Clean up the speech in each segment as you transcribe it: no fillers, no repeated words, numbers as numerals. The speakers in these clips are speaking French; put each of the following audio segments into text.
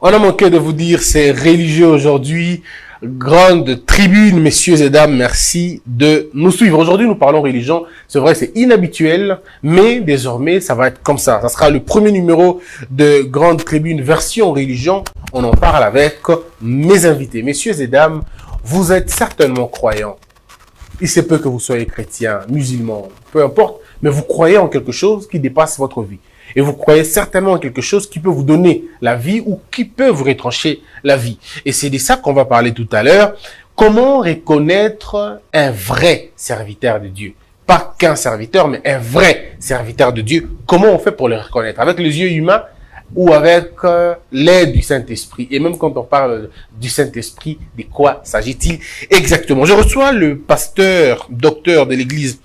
On a manqué de vous dire, c'est religieux aujourd'hui. Grande tribune, messieurs et dames, merci de nous suivre. Aujourd'hui, nous parlons religion. C'est vrai, c'est inhabituel, mais désormais, ça va être comme ça. Ça sera le premier numéro de Grande Tribune version religion. On en parle avec mes invités. Messieurs et dames, vous êtes certainement croyants. Il se peut que vous soyez chrétien, musulman, peu importe, mais vous croyez en quelque chose qui dépasse votre vie. Et vous croyez certainement en quelque chose qui peut vous donner la vie ou qui peut vous retrancher la vie. Et c'est de ça qu'on va parler tout à l'heure. Comment reconnaître un vrai serviteur de Dieu? Pas qu'un serviteur, mais un vrai serviteur de Dieu. Comment on fait pour le reconnaître? Avec les yeux humains ou avec l'aide du Saint-Esprit? Et même quand on parle du Saint-Esprit, de quoi s'agit-il exactement? Je reçois le pasteur, docteur de l'église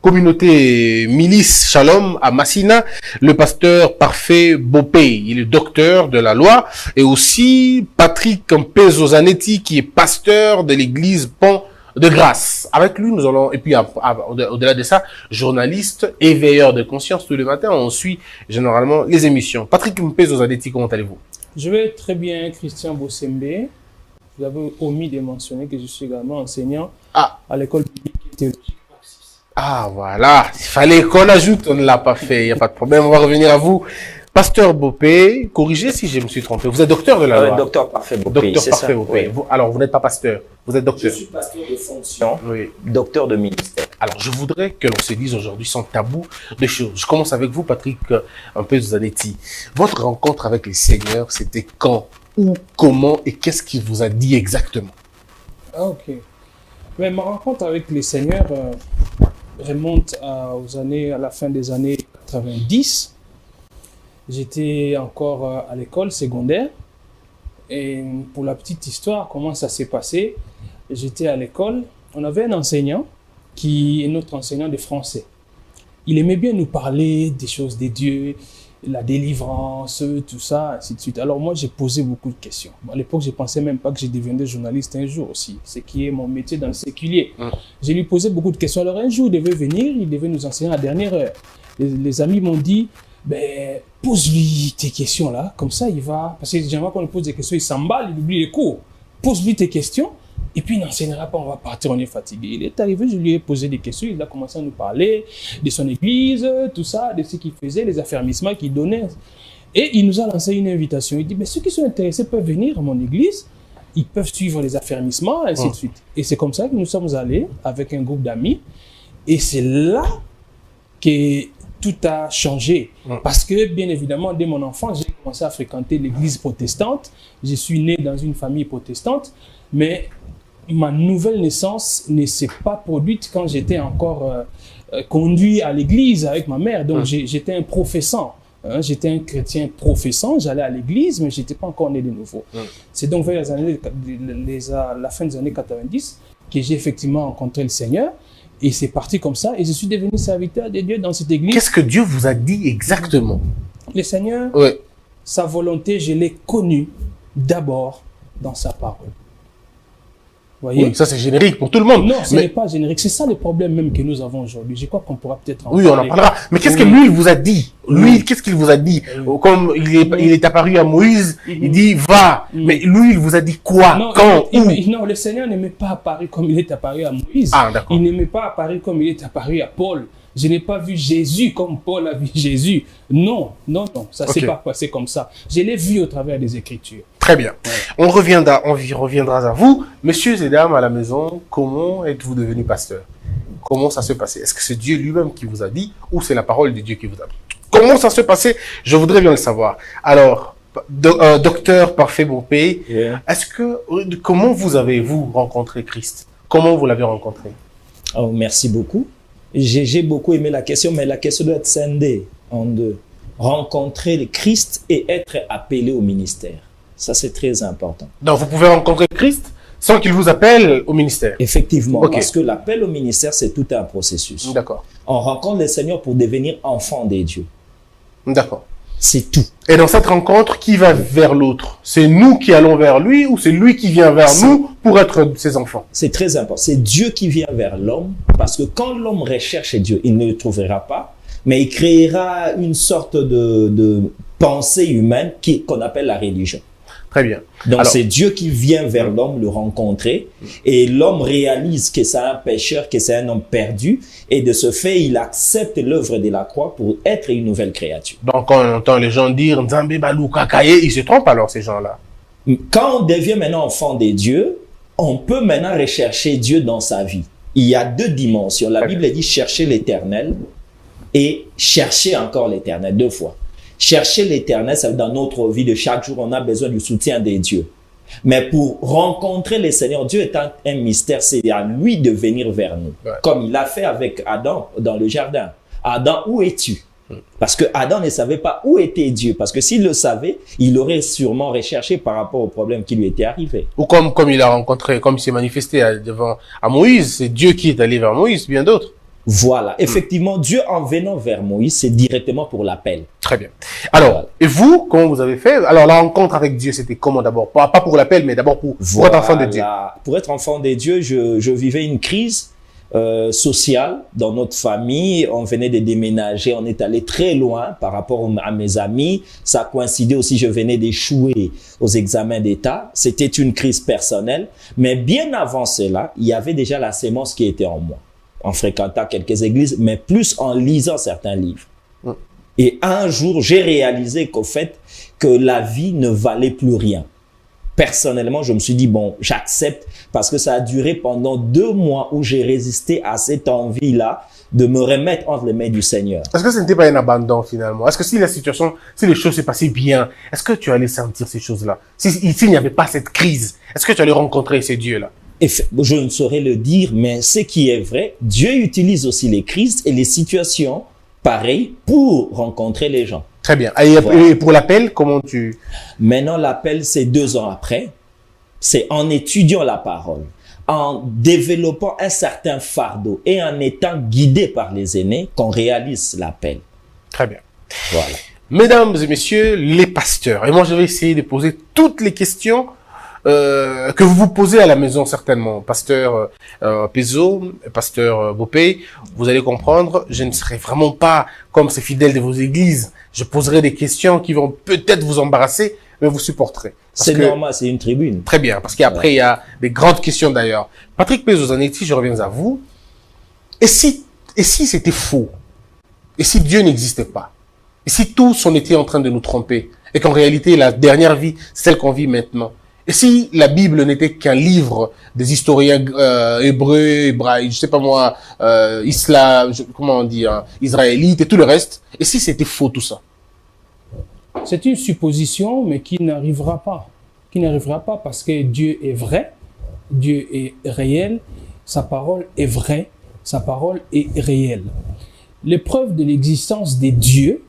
communauté Milice Shalom à Massina, le pasteur Parfait Bopé, il est docteur de la loi, et aussi Patrick Mpezo Zanetti, qui est pasteur de l'église Pont de Grâce. Avec lui, nous allons, et puis au-delà de ça, journaliste, éveilleur de conscience tous les matins, on suit généralement les émissions. Patrick Mpezo Zanetti, comment allez-vous? Je vais très bien, Christian Bossembe. Vous avez omis de mentionner que je suis également enseignant à l'école biblique et théologique. Ah, voilà. Il fallait qu'on ajoute, on ne l'a pas fait. Il n'y a pas de problème. On va revenir à vous. Pasteur Bopé, corrigez si je me suis trompé. Vous êtes docteur de la loi. Docteur Parfait Bopé. Docteur Parfait Bopé. Oui. Alors, vous n'êtes pas pasteur. Vous êtes docteur. Je suis pasteur de fonction. Oui. Docteur de ministère. Alors, je voudrais que l'on se dise aujourd'hui sans tabou de choses. Je commence avec vous, Patrick, un peu Zanetti. Votre rencontre avec le Seigneur, c'était quand, où, comment et qu'est-ce qu'il vous a dit exactement? Ah, ok. Mais ma rencontre avec le Seigneur remonte à la fin des années 90. J'étais encore à l'école secondaire. Et pour la petite histoire, comment ça s'est passé? J'étais à l'école. On avait un enseignant qui est notre enseignant de français. Il aimait bien nous parler des choses de Dieu, la délivrance, tout ça, ainsi de suite. Alors moi, j'ai posé beaucoup de questions. À l'époque, je ne pensais même pas que je deviendrais journaliste un jour aussi, ce qui est mon métier dans le séculier. J'ai lui posé beaucoup de questions. Alors un jour, il devait venir, il devait nous enseigner à la dernière heure. Les amis m'ont dit, ben, pose-lui tes questions là, comme ça il va... Parce que généralement, quand on lui pose des questions, il s'emballe, il oublie les cours. Pose-lui tes questions. Et puis, il n'enseignera pas, on va partir, on est fatigué. Il est arrivé, je lui ai posé des questions, il a commencé à nous parler de son église, tout ça, de ce qu'il faisait, les affermissements qu'il donnait. Et il nous a lancé une invitation. Il dit, mais ceux qui sont intéressés peuvent venir à mon église, ils peuvent suivre les affermissements, ainsi de suite. Et c'est comme ça que nous sommes allés avec un groupe d'amis. Et c'est là que tout a changé. Parce que, bien évidemment, dès mon enfance, j'ai commencé à fréquenter l'église protestante. Je suis né dans une famille protestante, mais ma nouvelle naissance ne s'est pas produite quand j'étais encore conduit à l'église avec ma mère. Donc, j'étais un professant. Hein, j'étais un chrétien professant. J'allais à l'église, mais je n'étais pas encore né de nouveau. C'est donc vers la fin des années 90 que j'ai effectivement rencontré le Seigneur. Et c'est parti comme ça. Et je suis devenu serviteur de Dieu dans cette église. Qu'est-ce que Dieu vous a dit exactement? Le Seigneur, sa volonté, je l'ai connue d'abord dans sa parole. Voyez? Oui, ça c'est générique pour tout le monde. Non, ce n'est pas générique. C'est ça le problème même que nous avons aujourd'hui. Je crois qu'on pourra peut-être en parler. Oui, on en parlera. Mais qu'est-ce que lui, il vous a dit? Lui, qu'est-ce qu'il vous a dit? Comme il est apparu à Moïse, il dit, va. Mais lui, il vous a dit quoi? Non, quand? Où? Non, le Seigneur ne m'est pas apparu comme il est apparu à Moïse. Ah, d'accord. Il ne m'est pas apparu comme il est apparu à Paul. Je n'ai pas vu Jésus comme Paul a vu Jésus. Non, non, non. Ça ne s'est pas passé comme ça. Je l'ai vu au travers des Écritures. Très bien. On reviendra à vous. Messieurs et dames à la maison, comment êtes-vous devenu pasteur? Comment ça s'est passé? Est-ce que c'est Dieu lui-même qui vous a dit ou c'est la parole de Dieu qui vous a dit? Comment ça s'est passé? Je voudrais bien le savoir. Alors, docteur Parfait Bopé, comment vous rencontré Christ? Comment vous l'avez rencontré? Oh, merci beaucoup. J'ai beaucoup aimé la question, mais la question doit être scindée en deux. Rencontrer le Christ et être appelé au ministère. Ça, c'est très important. Donc, vous pouvez rencontrer Christ sans qu'il vous appelle au ministère? Effectivement, parce que l'appel au ministère, c'est tout un processus. D'accord. On rencontre le Seigneur pour devenir enfant des dieux. D'accord. C'est tout. Et dans cette rencontre, qui va vers l'autre? C'est nous qui allons vers lui ou c'est lui qui vient vers nous pour être ses enfants? C'est très important. C'est Dieu qui vient vers l'homme parce que quand l'homme recherche Dieu, il ne le trouvera pas, mais il créera une sorte de pensée humaine qu'on appelle la religion. Très bien. Donc Alors, c'est Dieu qui vient vers l'homme le rencontrer et l'homme réalise que c'est un pécheur, que c'est un homme perdu et de ce fait il accepte l'œuvre de la croix pour être une nouvelle créature. donc quand on entend les gens dire Nzambe Balou Kakaye, ils se trompent alors ces gens-là. Quand on devient maintenant enfant de Dieu, on peut maintenant rechercher Dieu dans sa vie. Il y a deux dimensions. La Bible dit chercher l'éternel et chercher encore l'éternel, deux fois. Chercher l'éternel, ça veut dire dans notre vie de chaque jour, on a besoin du soutien des dieux. Mais pour rencontrer le Seigneur, Dieu est un mystère, c'est à lui de venir vers nous. Ouais. Comme il a fait avec Adam dans le jardin. Adam, où es-tu? Parce que Adam ne savait pas où était Dieu. Parce que s'il le savait, il aurait sûrement recherché par rapport au problème qui lui était arrivé. Ou comme il a rencontré, comme il s'est manifesté à Moïse, c'est Dieu qui est allé vers Moïse, bien d'autres. Voilà. Effectivement, Dieu en venant vers Moïse, c'est directement pour l'appel. Très bien. Alors, Voilà. et vous, comment vous avez fait? Alors, la rencontre avec Dieu, c'était comment d'abord? Pas pour l'appel, mais d'abord pour être enfant de Dieu. Pour être enfant de Dieu, je vivais une crise sociale dans notre famille. On venait de déménager, on est allé très loin par rapport à mes amis. Ça coïncidait aussi, je venais d'échouer aux examens d'État. C'était une crise personnelle. Mais bien avant cela, il y avait déjà la sémence qui était en moi. En fréquentant quelques églises, mais plus en lisant certains livres. Et un jour, j'ai réalisé qu'au fait, que la vie ne valait plus rien. Personnellement, je me suis dit, bon, j'accepte parce que ça a duré pendant 2 mois où j'ai résisté à cette envie-là de me remettre entre les mains du Seigneur. Est-ce que ce n'était pas un abandon finalement? Est-ce que si la situation, si les choses se passaient bien, est-ce que tu allais sentir ces choses-là? S'il n'y avait pas cette crise, est-ce que tu allais rencontrer ces dieux-là? Et je ne saurais le dire, mais ce qui est vrai, Dieu utilise aussi les crises et les situations pareilles pour rencontrer les gens. Très bien. Et pour l'appel, comment tu... Maintenant, l'appel, c'est 2 ans après. C'est en étudiant la parole, en développant un certain fardeau et en étant guidé par les aînés qu'on réalise l'appel. Très bien. Voilà. Mesdames et messieurs, les pasteurs. Et moi, je vais essayer de poser toutes les questions que vous vous posez à la maison certainement. Pasteur Pezo, pasteur Bopé, vous allez comprendre, je ne serai vraiment pas comme ces fidèles de vos églises. Je poserai des questions qui vont peut-être vous embarrasser, mais vous supporterez. C'est normal, c'est une tribune. Très bien, parce qu'après, il y a des grandes questions d'ailleurs. Patrick Pezo Zanetti, je reviens à vous. Et si c'était faux? Et si Dieu n'existait pas? Et si tous on était en train de nous tromper? Et qu'en réalité, la dernière vie, c'est celle qu'on vit maintenant? Et si la Bible n'était qu'un livre des historiens hébreux, hébraïques, je sais pas moi, comment on dit, hein, israélites et tout le reste, et si c'était faux tout ça? C'est une supposition, mais qui n'arrivera pas. Qui n'arrivera pas parce que Dieu est vrai, Dieu est réel, sa parole est vraie, sa parole est réelle. L'épreuve de l'existence des dieux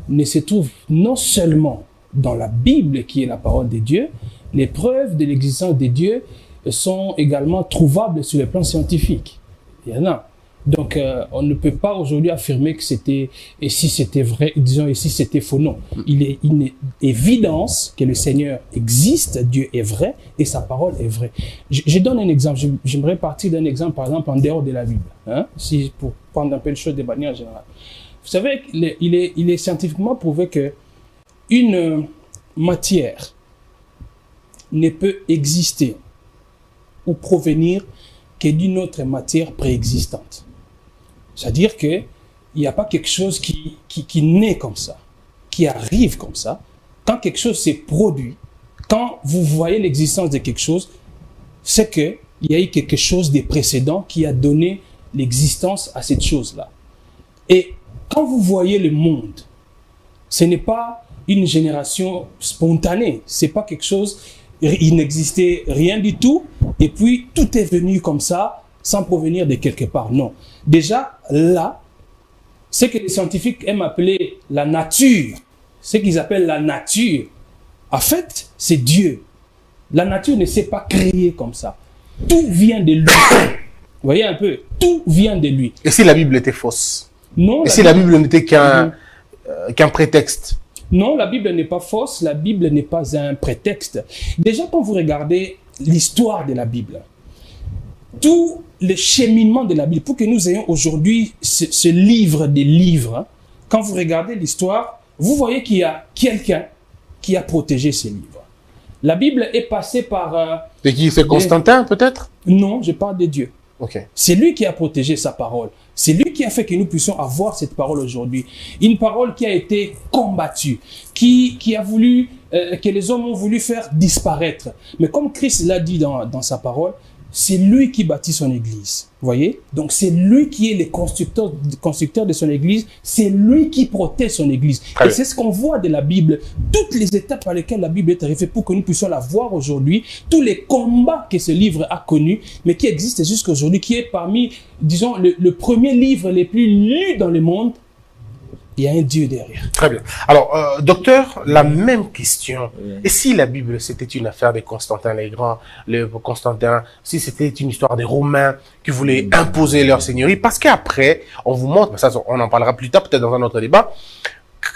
ne se trouve non seulement dans la Bible, qui est la parole de Dieu, les preuves de l'existence des dieux sont également trouvables sur le plan scientifique. Il y en a. Donc, on ne peut pas aujourd'hui affirmer que c'était, et si c'était vrai, disons, et si c'était faux, non. Il est une évidence que le Seigneur existe, Dieu est vrai, et sa parole est vraie. Je donne un exemple, j'aimerais partir d'un exemple, par exemple, en dehors de la Bible, hein, si, pour prendre un peu les choses de manière générale. Vous savez, il est scientifiquement prouvé que une matière ne peut exister ou provenir que d'une autre matière préexistante. C'est-à-dire qu'il n'y a pas quelque chose qui naît comme ça, qui arrive comme ça. Quand quelque chose s'est produit, quand vous voyez l'existence de quelque chose, c'est qu'il y a eu quelque chose de précédent qui a donné l'existence à cette chose-là. Et quand vous voyez le monde, ce n'est pas une génération spontanée, c'est pas quelque chose, il n'existait rien du tout, et puis tout est venu comme ça, sans provenir de quelque part. Non. Déjà, là, ce que les scientifiques aiment appeler la nature, ce qu'ils appellent la nature, en fait, c'est Dieu. La nature ne s'est pas créée comme ça. Tout vient de lui. Vous voyez un peu, tout vient de lui. Et si la Bible était fausse? Non. Et si la Bible n'était qu'un prétexte? Non, la Bible n'est pas fausse, la Bible n'est pas un prétexte. Déjà, quand vous regardez l'histoire de la Bible, tout le cheminement de la Bible, pour que nous ayons aujourd'hui ce livre des livres, hein, quand vous regardez l'histoire, vous voyez qu'il y a quelqu'un qui a protégé ces livres. La Bible est passée par... C'est qui? C'est Constantin, peut-être? Non, je parle de Dieu. Ok. C'est lui qui a protégé sa parole. C'est lui qui a fait que nous puissions avoir cette parole aujourd'hui. Une parole qui a été combattue, qui a voulu, que les hommes ont voulu faire disparaître. Mais comme Christ l'a dit dans sa parole, c'est lui qui bâtit son église. Vous voyez? Donc c'est lui qui est le constructeur de son église. C'est lui qui protège son église. Et c'est ce qu'on voit de la Bible. Toutes les étapes par lesquelles la Bible est arrivée pour que nous puissions la voir aujourd'hui. Tous les combats que ce livre a connus, mais qui existent jusqu'à aujourd'hui, qui est parmi, disons, le premier livre les plus lus dans le monde. Il y a un Dieu derrière. Très bien. Alors, docteur, la même question. Et si la Bible, c'était une affaire de Constantin les Grands, Constantin, si c'était une histoire des Romains qui voulaient imposer leur seigneurie, parce qu'après, on vous montre, ça, on en parlera plus tard, peut-être dans un autre débat,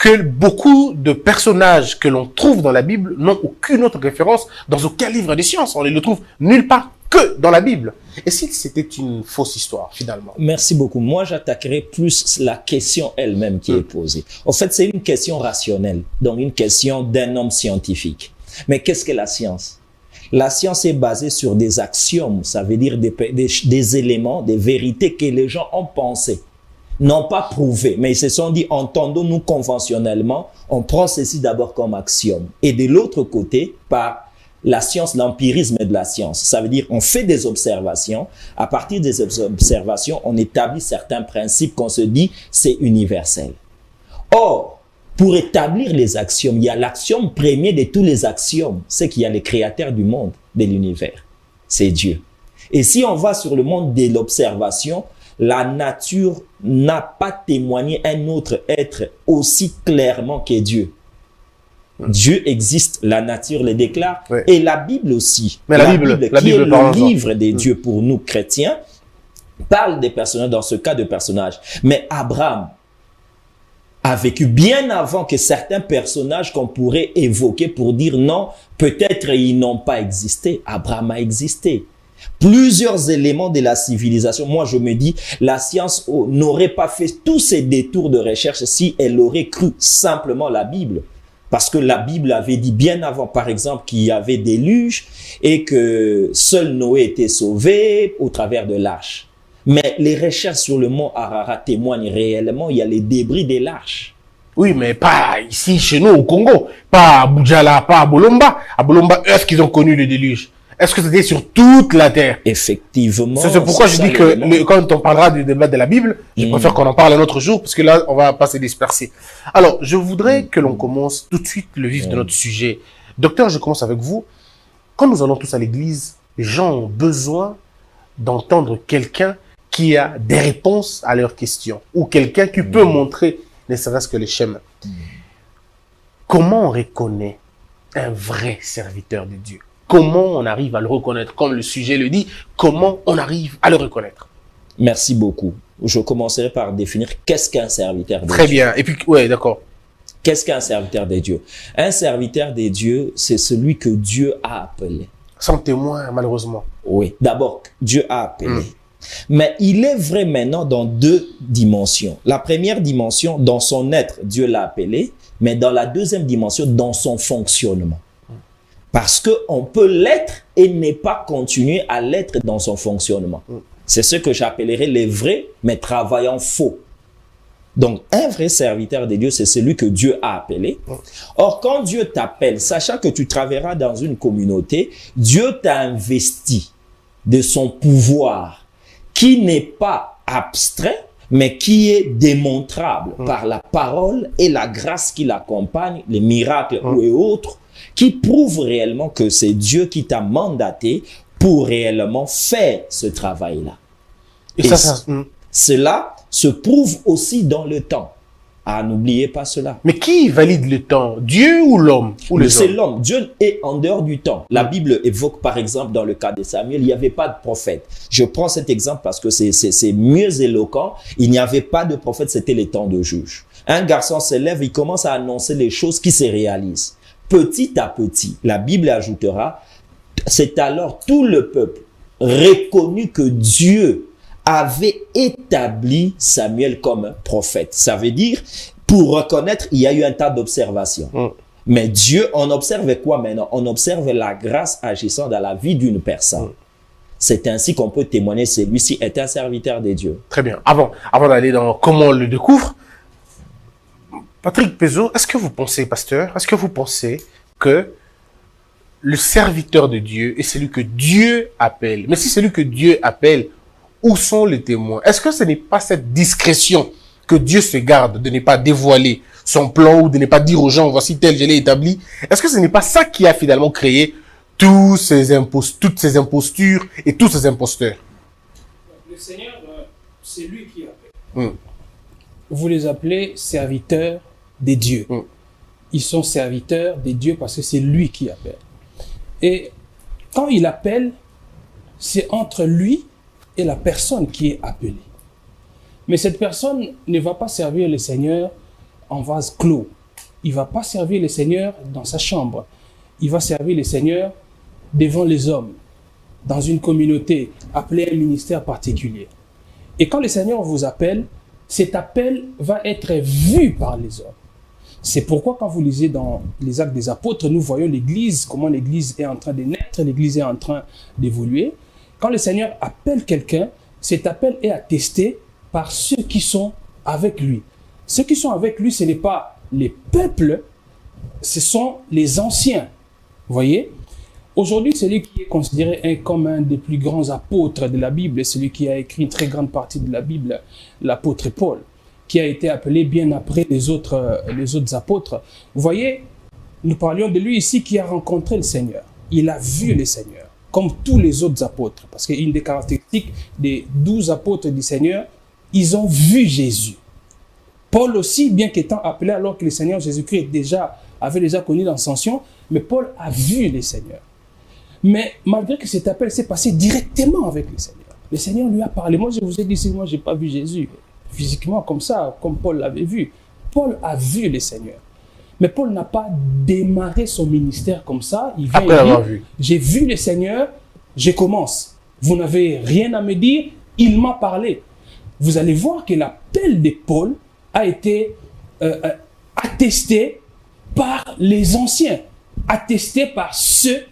que beaucoup de personnages que l'on trouve dans la Bible n'ont aucune autre référence dans aucun livre des sciences. On ne les trouve nulle part que dans la Bible. Et si c'était une fausse histoire, finalement? Merci beaucoup. Moi, j'attaquerai plus la question elle-même qui est posée. En fait, c'est une question rationnelle, donc une question d'un homme scientifique. Mais qu'est-ce que la science? La science est basée sur des axiomes, ça veut dire des éléments, des vérités que les gens ont pensées, n'ont pas prouvé, mais ils se sont dit, entendons-nous conventionnellement, on prend ceci d'abord comme axiome. Et de l'autre côté, par la science, l'empirisme de la science. Ça veut dire on fait des observations. À partir des observations, on établit certains principes qu'on se dit c'est universel. Or, pour établir les axiomes, il y a l'axiome premier de tous les axiomes, c'est qu'il y a le créateur du monde, de l'univers. C'est Dieu. Et si on va sur le monde de l'observation, la nature n'a pas témoigné un autre être aussi clairement que Dieu. Dieu existe, la nature le déclare, et la Bible aussi. Mais la Bible qui est le livre des dieux pour nous chrétiens, parle des personnages, dans ce cas de personnages. Mais Abraham a vécu bien avant que certains personnages qu'on pourrait évoquer pour dire non, peut-être ils n'ont pas existé. Abraham a existé. Plusieurs éléments de la civilisation. Moi, je me dis, la science n'aurait pas fait tous ces détours de recherche si elle aurait cru simplement la Bible. Parce que la Bible avait dit bien avant, par exemple, qu'il y avait des déluge et que seul Noé était sauvé au travers de l'arche. Mais les recherches sur le mont Ararat témoignent réellement, il y a les débris de l'arche. Oui, mais pas ici, chez nous, au Congo. Pas à Boudjala, pas à Bolomba. À Bolomba, est-ce qu'ils ont connu le déluge? Est-ce que c'était sur toute la terre? Effectivement. C'est pourquoi je dis que quand on parlera du débat de la Bible, je préfère qu'on en parle un autre jour, parce que là, on va pas se disperser. Alors, je voudrais que l'on commence tout de suite le vif de notre sujet. Docteur, je commence avec vous. Quand nous allons tous à l'église, les gens ont besoin d'entendre quelqu'un qui a des réponses à leurs questions, ou quelqu'un qui peut montrer, ne serait-ce que les schémas. Comment on reconnaît un vrai serviteur de Dieu? Comment on arrive à le reconnaître? Comme le sujet le dit, comment on arrive à le reconnaître? Merci beaucoup. Je commencerai par définir qu'est-ce qu'un serviteur de Dieu. Très bien. Et puis, ouais, d'accord. Qu'est-ce qu'un serviteur de Dieu? Un serviteur de Dieu, c'est celui que Dieu a appelé. Sans témoin, malheureusement. Oui. D'abord, Dieu a appelé. Mais il est vrai maintenant dans deux dimensions. La première dimension, dans son être, Dieu l'a appelé, mais dans la deuxième dimension, dans son fonctionnement. Parce qu'on peut l'être et ne pas continuer à l'être dans son fonctionnement. C'est ce que j'appellerais les vrais, mais travaillant faux. Donc, un vrai serviteur de Dieu, c'est celui que Dieu a appelé. Or, quand Dieu t'appelle, sachant que tu travailleras dans une communauté, Dieu t'a investi de son pouvoir qui n'est pas abstrait, mais qui est démontrable par la parole et la grâce qui l'accompagne, les miracles ou et autres, qui prouvent réellement que c'est Dieu qui t'a mandaté pour réellement faire ce travail-là. Et cela se prouve aussi dans le temps. Ah, n'oubliez pas cela. Mais qui valide le temps? Dieu ou l'homme? C'est l'homme. Dieu est en dehors du temps. La Bible évoque, par exemple, dans le cas de Samuel, il n'y avait pas de prophète. Je prends cet exemple parce que c'est mieux éloquent. Il n'y avait pas de prophète, c'était les temps de juge. Un garçon se lève, il commence à annoncer les choses qui se réalisent. Petit à petit, la Bible ajoutera, c'est alors tout le peuple reconnu que Dieu avait établi Samuel comme prophète. Ça veut dire, pour reconnaître, il y a eu un tas d'observations. Mais Dieu, on observe quoi maintenant? On observe la grâce agissant dans la vie d'une personne. C'est ainsi qu'on peut témoigner, celui-ci est un serviteur de Dieu. Très bien. Avant d'aller dans comment on le découvre, Patrick Pézo, est-ce que vous pensez, pasteur, est-ce que vous pensez que le serviteur de Dieu est celui que Dieu appelle? Mais si celui que Dieu appelle, où sont les témoins? Est-ce que ce n'est pas cette discrétion que Dieu se garde de ne pas dévoiler son plan ou de ne pas dire aux gens, voici tel, je l'ai établi? Est-ce que ce n'est pas ça qui a finalement créé toutes ces impostures et tous ces imposteurs? Le Seigneur, c'est lui qui appelle. Vous les appelez serviteurs des dieux. Ils sont serviteurs des dieux parce que c'est lui qui appelle. Et quand il appelle, c'est entre lui et la personne qui est appelée. Mais cette personne ne va pas servir le Seigneur en vase clos. Il ne va pas servir le Seigneur dans sa chambre. Il va servir le Seigneur devant les hommes, dans une communauté, appelée à un ministère particulier. Et quand le Seigneur vous appelle, cet appel va être vu par les hommes. C'est pourquoi quand vous lisez dans les Actes des Apôtres, nous voyons l'Église, comment l'Église est en train de naître, l'Église est en train d'évoluer. Quand le Seigneur appelle quelqu'un, cet appel est attesté par ceux qui sont avec lui. Ceux qui sont avec lui, ce n'est pas les peuples, ce sont les anciens. Vous voyez? Aujourd'hui, celui qui est considéré comme un des plus grands apôtres de la Bible, celui qui a écrit une très grande partie de la Bible, l'apôtre Paul, qui a été appelé bien après les autres apôtres. Vous voyez, nous parlions de lui ici qui a rencontré le Seigneur. Il a vu le Seigneur, comme tous les autres apôtres. Parce qu'une des caractéristiques des 12 apôtres du Seigneur, ils ont vu Jésus. Paul aussi, bien qu'étant appelé alors que le Seigneur Jésus-Christ avait déjà connu l'ascension, mais Paul a vu le Seigneur. Mais malgré que cet appel s'est passé directement avec le Seigneur, le Seigneur lui a parlé. Moi, je vous ai dit, si moi, je n'ai pas vu Jésus physiquement comme ça, comme Paul l'avait vu. Paul a vu le Seigneur. Mais Paul n'a pas démarré son ministère comme ça. Il vient Après avoir vu. J'ai vu le Seigneur, je commence. Vous n'avez rien à me dire, il m'a parlé. Vous allez voir que l'appel de Paul a été attesté par les anciens, attesté par ceux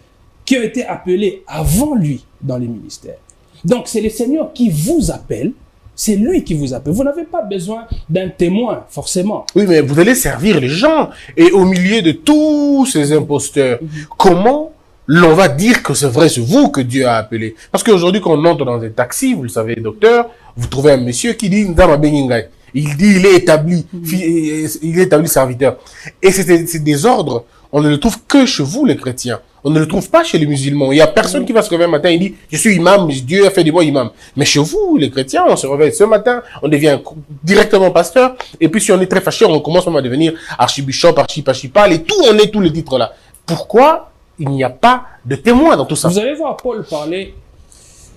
qui ont été appelés avant lui dans les ministères. Donc c'est le Seigneur qui vous appelle, c'est lui qui vous appelle. Vous n'avez pas besoin d'un témoin, forcément. Oui, mais vous allez servir les gens. Et au milieu de tous ces imposteurs, comment l'on va dire que c'est vrai, c'est vous que Dieu a appelé? Parce qu'aujourd'hui, quand on entre dans un taxi, vous le savez, docteur, vous trouvez un monsieur qui dit Ndama Beningay. Il dit il est établi serviteur. Et c'est des ordres. On ne le trouve que chez vous, les chrétiens. On ne le trouve pas chez les musulmans. Il n'y a personne qui va se réveiller un matin et dit je suis imam, Dieu a fait de moi imam. Mais chez vous, les chrétiens, on se réveille ce matin, on devient directement pasteur. Et puis si on est très fâché, on commence même à devenir archibishop, archipachipal et tout, on est tous les titres là. Pourquoi il n'y a pas de témoin dans tout ça? Vous allez voir Paul parler.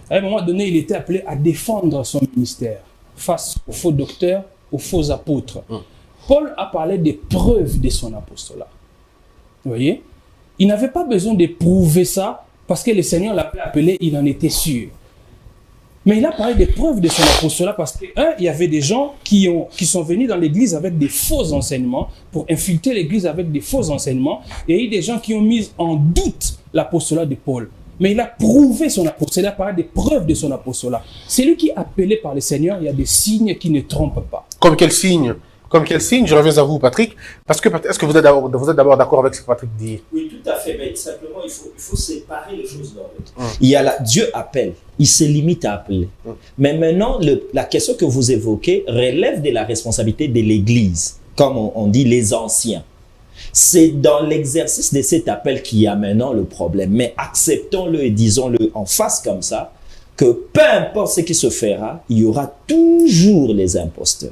À un moment donné, il était appelé à défendre son ministère face aux faux docteurs, aux faux apôtres. Paul a parlé des preuves de son apostolat. Vous voyez? Il n'avait pas besoin de prouver ça parce que le Seigneur l'avait appelé, il en était sûr. Mais il a parlé des preuves de son apostolat parce que, il y avait des gens qui sont venus dans l'église avec des faux enseignements pour infiltrer l'église avec des faux enseignements. Et il y a eu des gens qui ont mis en doute l'apostolat de Paul. Mais il a prouvé son apostolat, il a parlé des preuves de son apostolat. C'est lui qui est appelé par le Seigneur, il y a des signes qui ne trompent pas. Comme quel signe? Comme quel signe? Je reviens à vous, Patrick. Parce que, est-ce que vous êtes d'abord d'accord avec ce que Patrick dit? Oui, tout à fait. Mais simplement, il faut séparer les choses dans l'autre. Il y a Dieu appelle. Il se limite à appeler. Mais maintenant, la question que vous évoquez relève de la responsabilité de l'Église. Comme on dit, les anciens. C'est dans l'exercice de cet appel qu'il y a maintenant le problème. Mais acceptons-le et disons-le en face comme ça, que peu importe ce qui se fera, il y aura toujours les imposteurs.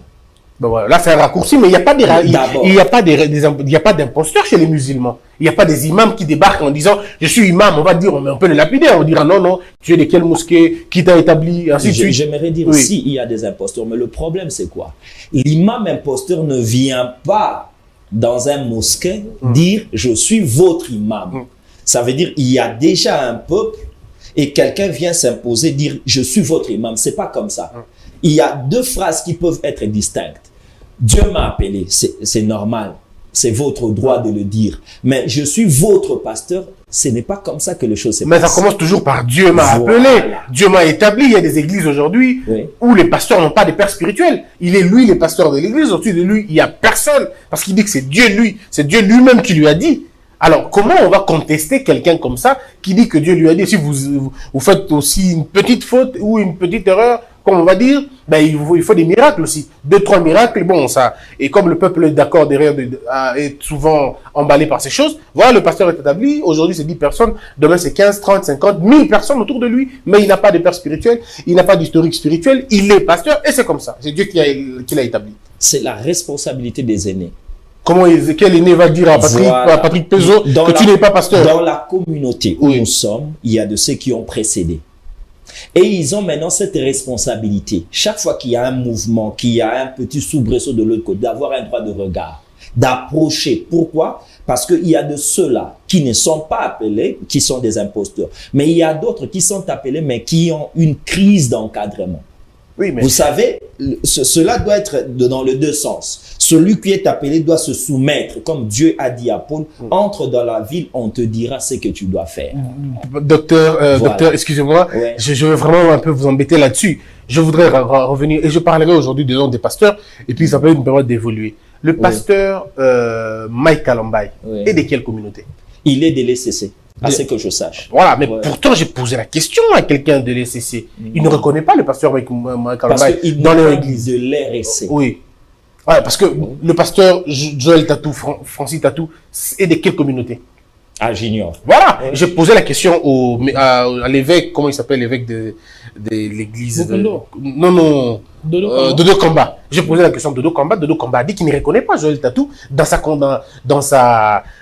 Ben voilà, là c'est un raccourci, mais il n'y a pas d'imposteurs chez les musulmans. Il n'y a pas des imams qui débarquent en disant je suis imam, on va dire, on peut le lapider, on dira non, tu es de quelle mosquée, qui t'a établi, ainsi de suite. J'aimerais dire aussi, il y a des imposteurs, mais le problème c'est quoi? L'imam imposteur ne vient pas dans un mosquée dire je suis votre imam. Ça veut dire il y a déjà un peuple et quelqu'un vient s'imposer, dire je suis votre imam. C'est pas comme ça. Il y a deux phrases qui peuvent être distinctes. Dieu m'a appelé, c'est normal. C'est votre droit de le dire. Mais je suis votre pasteur. Ce n'est pas comme ça que les choses se Mais passent. ça commence toujours par Dieu m'a Voilà. appelé, Dieu m'a établi. Il y a des églises aujourd'hui Oui. où les pasteurs n'ont pas de père spirituel. Il est lui, les pasteurs de l'église. Au-dessus de lui, il n'y a personne. Parce qu'il dit que c'est Dieu lui. C'est Dieu lui-même qui lui a dit. Alors, comment on va contester quelqu'un comme ça qui dit que Dieu lui a dit, si vous faites aussi une petite faute ou une petite erreur, comme on va dire, ben, il faut des miracles aussi. 2-3 miracles, bon, ça. Et comme le peuple est d'accord derrière, est souvent emballé par ces choses, voilà, le pasteur est établi. Aujourd'hui, c'est 10 personnes. Demain, c'est 15, 30, 50, 1000 personnes autour de lui. Mais il n'a pas de père spirituel. Il n'a pas d'historique spirituel. Il est pasteur et c'est comme ça. C'est Dieu qui l'a établi. C'est la responsabilité des aînés. Comment Ézéchiel aîné va dire à Patrick, Voilà. à Patrick Pezo Dans que tu n'es pas pasteur? Dans la communauté où Oui. nous sommes, il y a de ceux qui ont précédé. Et ils ont maintenant cette responsabilité. Chaque fois qu'il y a un mouvement, qu'il y a un petit soubresaut de l'autre côté, d'avoir un droit de regard, d'approcher. Pourquoi? Parce qu'il y a de ceux-là qui ne sont pas appelés, qui sont des imposteurs. Mais il y a d'autres qui sont appelés, mais qui ont une crise d'encadrement. Oui, mais Vous savez, cela doit être dans les deux sens. Celui qui est appelé doit se soumettre, comme Dieu a dit à Paul, entre dans la ville, on te dira ce que tu dois faire. docteur, Voilà. docteur, excusez-moi, Ouais. je veux vraiment un peu vous embêter là-dessus. Je voudrais revenir, et je parlerai aujourd'hui des pasteurs, et puis ça peut être une période d'évoluer. Le pasteur Mike Kalambay Oui. est de quelle communauté? Il est de l'ECC, à ce que je sache. Voilà, mais Ouais. pourtant j'ai posé la question à quelqu'un de l'ECC. Il ne reconnaît pas le pasteur Mike Parce Kalambay qu'il dans n'est leur pas église. de l'RSC. Oui. Ouais, parce que le pasteur Joël Tatou, Francis Tatou, est de quelle communauté? Ah, j'ignore. Voilà, j'ai posé la question à l'évêque, comment il s'appelle, l'évêque de l'église de... Bokondo. Non, Dodo Kamba. Dodo Kamba. J'ai posé la question à Dodo Kamba. Dodo Kamba a dit qu'il ne reconnaît pas Joël Tatou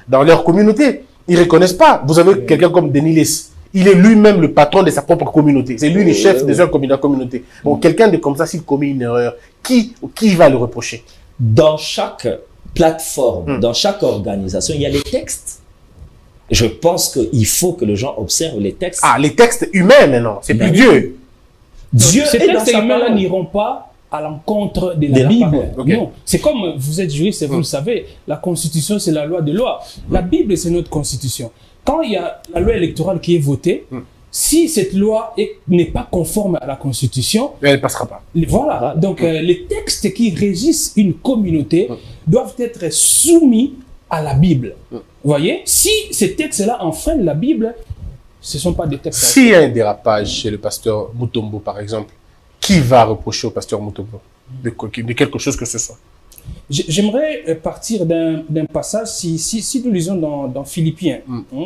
dans leur communauté. Ils ne reconnaissent pas. Vous avez quelqu'un comme Denis Less. Il est lui-même le patron de sa propre communauté. C'est lui le chef de sa communauté. Bon, quelqu'un de comme ça, s'il commet une erreur, qui va le reprocher? Dans chaque plateforme, dans chaque organisation, il y a les textes. Je pense qu'il faut que les gens observent les textes. Ah, les textes humains maintenant. C'est plus Ben, Dieu. Dieu Ces est dans textes sa humains-là parole. n'iront pas à l'encontre de De la la Bible. parole. Ok. Non. C'est comme vous êtes juriste et vous le savez, la Constitution, c'est la loi des lois. La Bible, c'est notre Constitution. Quand il y a la loi électorale qui est votée, si cette loi n'est pas conforme à la Constitution, Elle ne passera pas. voilà. Voilà. Donc, les textes qui régissent une communauté doivent être soumis à la Bible. Vous voyez? Si ces textes-là enfreignent la Bible, ce ne sont pas des textes. S'il y a un dérapage chez le pasteur Mutombo, par exemple, qui va reprocher au pasteur Mutombo de quelque chose que ce soit? J'aimerais partir d'un passage, si nous lisons dans Philippiens,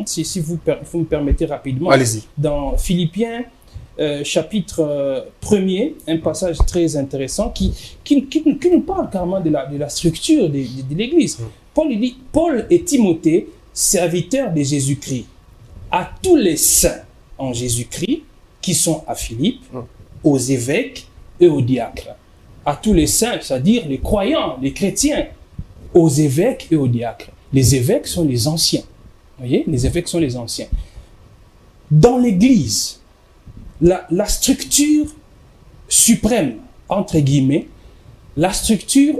si vous me permettez rapidement, Allez-y. dans Philippiens, chapitre 1er, un passage très intéressant qui nous parle carrément de la structure de l'Église. Paul il dit, Paul et Timothée, serviteurs de Jésus-Christ, à tous les saints en Jésus-Christ qui sont à Philippe, aux évêques et aux diacres. À tous les saints, c'est-à-dire les croyants, les chrétiens, aux évêques et aux diacres. Les évêques sont les anciens. Vous voyez, les évêques sont les anciens. Dans l'Église, la structure suprême, entre guillemets, la structure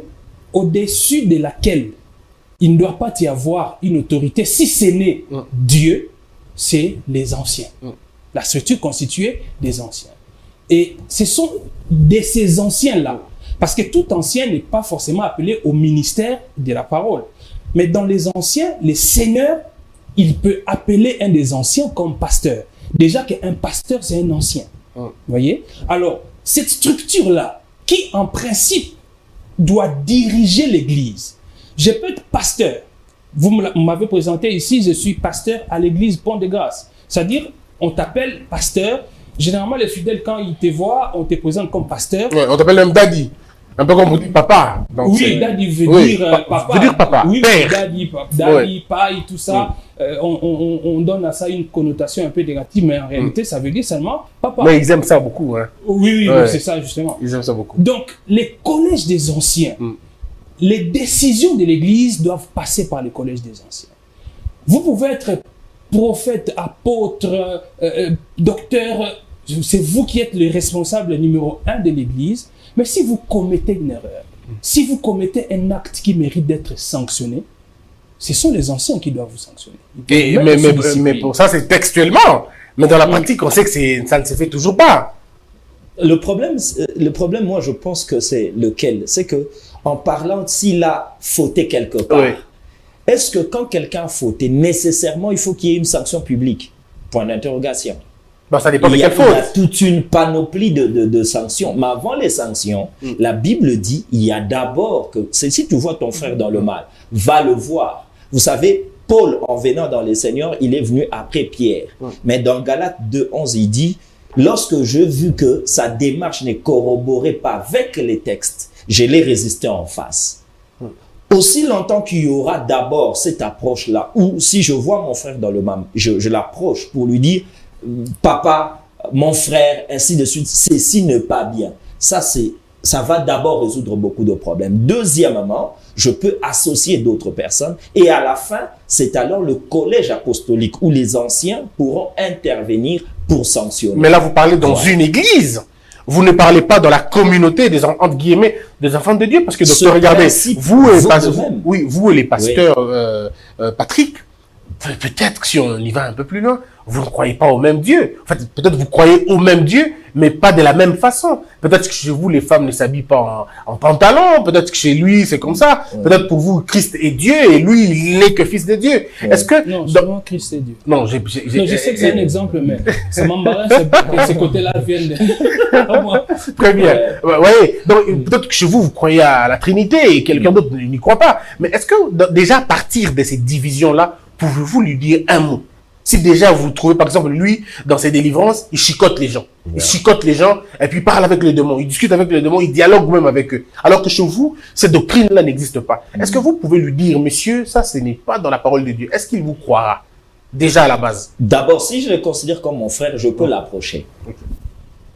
au-dessus de laquelle il ne doit pas y avoir une autorité, si ce n'est Dieu, c'est les anciens. La structure constituée des anciens. Et ce sont de ces anciens-là, parce que tout ancien n'est pas forcément appelé au ministère de la parole. Mais dans les anciens, les seigneurs, il peut appeler un des anciens comme pasteur. Déjà qu'un pasteur, c'est un ancien. Vous voyez? Alors, cette structure-là, qui en principe doit diriger l'Église. Je peux être pasteur. Vous m'avez présenté ici, je suis pasteur à l'église Pont de Grâce. C'est-à-dire, on t'appelle pasteur. Généralement, les fidèles, quand ils te voient, on te présente comme pasteur. Ouais, on t'appelle même daddy. Un peu comme on dit papa. Donc Oui, daddy veut dire papa. Veut dire papa. Oui, Père. daddy, paille, tout ça. On donne à ça une connotation un peu négative, mais en réalité, ça veut dire seulement papa. Mais ils aiment ça beaucoup. Hein. Oui, Ouais. c'est ça, justement. Ils aiment ça beaucoup. Donc, les collèges des anciens, les décisions de l'Église doivent passer par les collèges des anciens. Vous pouvez être prophète, apôtre, docteur, c'est vous qui êtes le responsable numéro 1 de l'Église, mais si vous commettez une erreur, si vous commettez un acte qui mérite d'être sanctionné, ce sont les anciens qui doivent vous sanctionner. Mais pour ça, c'est textuellement. Mais dans la pratique, on sait que ça ne se fait toujours pas. Le problème, moi, je pense que c'est lequel? C'est que, en parlant, s'il a fauté quelque part, oui. Est-ce que quand quelqu'un a fauté, nécessairement, il faut qu'il y ait une sanction publique? Point d'interrogation. Bon, ça dépend de quelle faute. Il y a toute une panoplie de sanctions. Mais avant les sanctions, la Bible dit, il y a d'abord que, si tu vois ton frère dans le mal, va le voir. Vous savez, Paul, en venant dans les Seigneurs, il est venu après Pierre. Mais dans Galates 2:11, il dit, lorsque je vis que sa démarche n'est corroborée pas avec les textes, je l'ai résisté en face. Aussi longtemps qu'il y aura d'abord cette approche-là, où si je vois mon frère dans le mal, je l'approche pour lui dire, papa, mon frère, ainsi de suite, ceci n'est pas bien. Ça va d'abord résoudre beaucoup de problèmes. Deuxièmement, je peux associer d'autres personnes et à la fin, c'est alors le collège apostolique où les anciens pourront intervenir pour sanctionner. Mais là, vous parlez dans une église. Vous ne parlez pas dans la communauté des, entre guillemets, des enfants de Dieu, parce que docteur, regardez, vous et les pasteurs, Patrick, peut-être que si on y va un peu plus loin, vous ne croyez pas au même Dieu. En fait, peut-être vous croyez au même Dieu, mais pas de la même façon. Peut-être que chez vous, les femmes ne s'habillent pas en pantalon. Peut-être que chez lui, c'est comme ça. Peut-être pour vous, Christ est Dieu et lui, il n'est que fils de Dieu. Est-ce que... Non, seulement Christ est Dieu. Non, je sais que c'est un exemple, mais ça m'embarrasse que ces côtés-là viennent de... Très bien. Ouais. Donc, peut-être que chez vous, vous croyez à la Trinité et quelqu'un d'autre n'y croit pas. Mais est-ce que, déjà, à partir de ces divisions-là, pouvez-vous lui dire un mot? Si déjà vous trouvez, par exemple, lui, dans ses délivrances, il chicote les gens. Il chicote les gens et puis il parle avec les démons. Il discute avec les démons, il dialogue même avec eux. Alors que chez vous, cette doctrine-là n'existe pas. Est-ce que vous pouvez lui dire, monsieur, ça, ce n'est pas dans la parole de Dieu? Est-ce qu'il vous croira? Déjà à la base. D'abord, si je le considère comme mon frère, je peux l'approcher.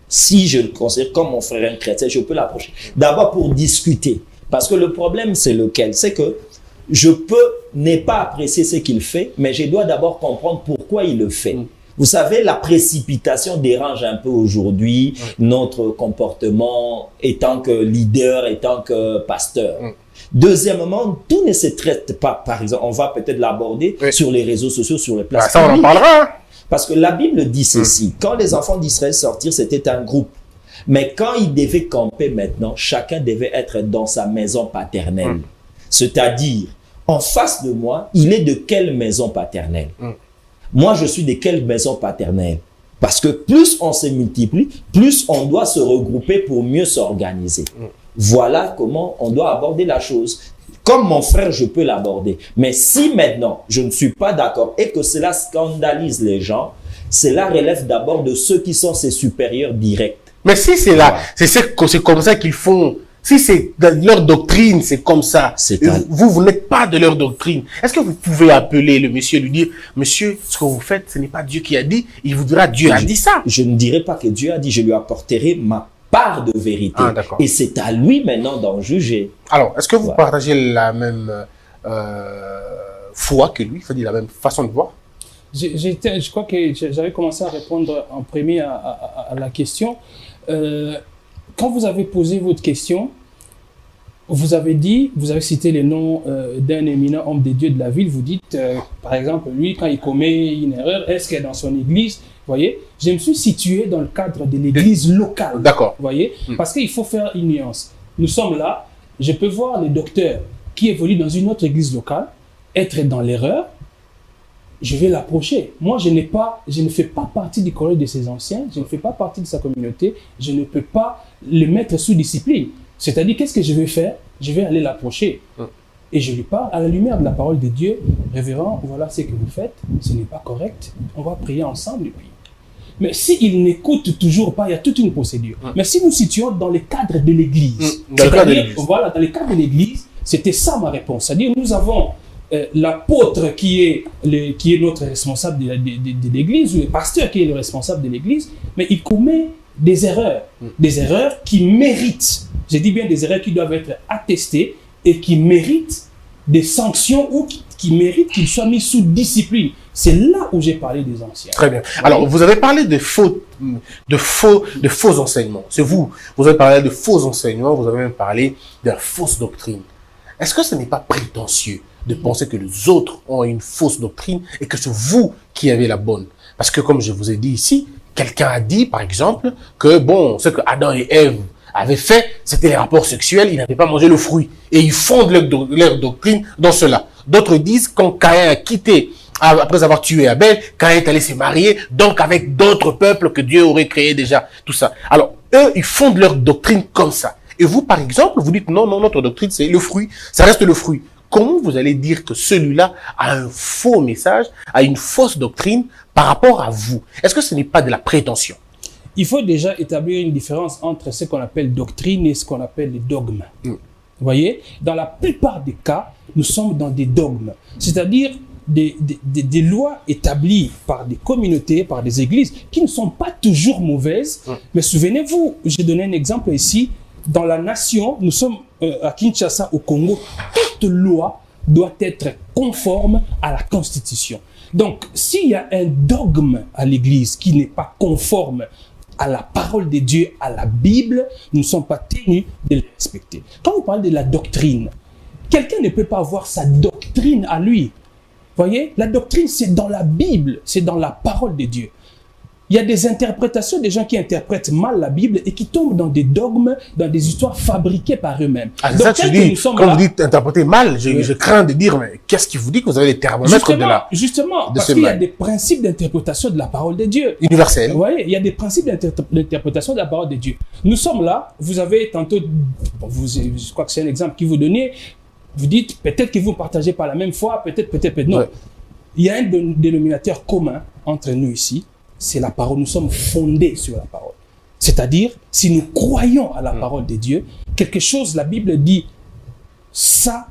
Si je le considère comme mon frère un chrétien, je peux l'approcher. D'abord pour discuter. Parce que le problème, c'est lequel? C'est que je peux ne pas apprécier ce qu'il fait, mais je dois d'abord comprendre pourquoi il le fait. Vous savez, la précipitation dérange un peu aujourd'hui notre comportement étant que leader, étant que pasteur. Deuxièmement, tout ne se traite pas, par exemple, on va peut-être l'aborder sur les réseaux sociaux, sur les places publiques. Ça, on en parlera. Parce que la Bible dit ceci, quand les enfants d'Israël sortirent, c'était un groupe. Mais quand ils devaient camper maintenant, chacun devait être dans sa maison paternelle. C'est-à-dire, en face de moi, il est de quelle maison paternelle? Moi, je suis de quelle maison paternelle? Parce que plus on se multiplie, plus on doit se regrouper pour mieux s'organiser. Voilà comment on doit aborder la chose. Comme mon frère, je peux l'aborder. Mais si maintenant, je ne suis pas d'accord et que cela scandalise les gens, cela relève d'abord de ceux qui sont ses supérieurs directs. Mais si c'est là, c'est comme ça qu'ils font. Si c'est leur doctrine, c'est comme ça. Vous n'êtes pas de leur doctrine. Est-ce que vous pouvez appeler le monsieur et lui dire, monsieur, ce que vous faites, ce n'est pas Dieu qui a dit. Il vous dira, Dieu a dit ça. Je ne dirai pas que Dieu a dit, je lui apporterai ma part de vérité. Et c'est à lui maintenant d'en juger. Alors, est-ce que vous partagez la même foi que lui, c'est-à-dire la même façon de voir? Je crois que j'avais commencé à répondre en premier à la question. Quand vous avez posé votre question, vous avez cité les noms d'un éminent homme des dieux de la ville. Vous dites, par exemple, lui, quand il commet une erreur, est-ce qu'il est dans son église? Vous voyez, je me suis situé dans le cadre de l'église locale. D'accord. Vous voyez, parce qu'il faut faire une nuance. Nous sommes là, je peux voir le docteur qui évolue dans une autre église locale être dans l'erreur. Je vais l'approcher. Moi, je ne fais pas partie du collège de ses anciens, je ne fais pas partie de sa communauté, je ne peux pas le mettre sous discipline. C'est-à-dire, qu'est-ce que je vais faire? Je vais aller l'approcher. Et je lui parle à la lumière de la parole de Dieu. Révérend, voilà ce que vous faites, ce n'est pas correct, on va prier ensemble et puis. Mais s'il n'écoute toujours pas, il y a toute une procédure. Mais si nous situons dans le cadre de l'église, voilà, dans le cadre de l'église, c'était ça ma réponse. C'est-à-dire, nous avons l'apôtre qui est notre responsable de l'église, ou le pasteur qui est le responsable de l'église, mais il commet des erreurs qui méritent, je dis bien des erreurs qui doivent être attestées et qui méritent des sanctions ou qui méritent qu'il soit mis sous discipline. C'est là où j'ai parlé des anciens. Très bien. Alors, vous avez parlé de faux enseignements. C'est vous avez parlé de faux enseignements, vous avez même parlé de la fausse doctrine. est-ce que ce n'est pas prétentieux de penser que les autres ont une fausse doctrine et que c'est vous qui avez la bonne? Parce que comme je vous ai dit ici, quelqu'un a dit, par exemple, que bon, ce que Adam et Ève avaient fait, c'était les rapports sexuels, ils n'avaient pas mangé le fruit. Et ils fondent leur doctrine dans cela. D'autres disent, quand Caïn a quitté, après avoir tué Abel, Caïn est allé se marier, donc avec d'autres peuples que Dieu aurait créé déjà, tout ça. Alors, eux, ils fondent leur doctrine comme ça. Et vous, par exemple, vous dites, non, non, notre doctrine, c'est le fruit, ça reste le fruit. Comment vous allez dire que celui-là a un faux message, a une fausse doctrine par rapport à vous? Est-ce que ce n'est pas de la prétention? Il faut déjà établir une différence entre ce qu'on appelle doctrine et ce qu'on appelle les dogmes. Vous voyez, dans la plupart des cas, nous sommes dans des dogmes, c'est-à-dire des lois établies par des communautés, par des églises, qui ne sont pas toujours mauvaises. Mais souvenez-vous, j'ai donné un exemple ici, dans la nation, nous sommes à Kinshasa, au Congo, toute loi doit être conforme à la Constitution. Donc, s'il y a un dogme à l'église qui n'est pas conforme à la parole de Dieu, à la Bible, nous ne sommes pas tenus de le respecter. Quand on parle de la doctrine, quelqu'un ne peut pas avoir sa doctrine à lui. Vous voyez, la doctrine, c'est dans la Bible, c'est dans la parole de Dieu. Il y a des interprétations, des gens qui interprètent mal la Bible et qui tombent dans des dogmes, dans des histoires fabriquées par eux-mêmes. Ah, c'est ça que tu dis, quand vous dites interpréter mal, je crains de dire, mais qu'est-ce qui vous dit que vous avez les thermomètres de la... Justement, parce qu'il y a des principes d'interprétation de la parole de Dieu. Universel. Vous voyez, il y a des principes d'interprétation de la parole de Dieu. Nous sommes là, vous avez tantôt, je crois que c'est un exemple qui vous donnait, vous dites, peut-être que vous partagez pas la même foi, peut-être non. Ouais. Il y a un dénominateur commun entre nous ici, c'est la parole. Nous sommes fondés sur la parole. C'est-à-dire, si nous croyons à la parole de Dieu, quelque chose, la Bible dit, ça,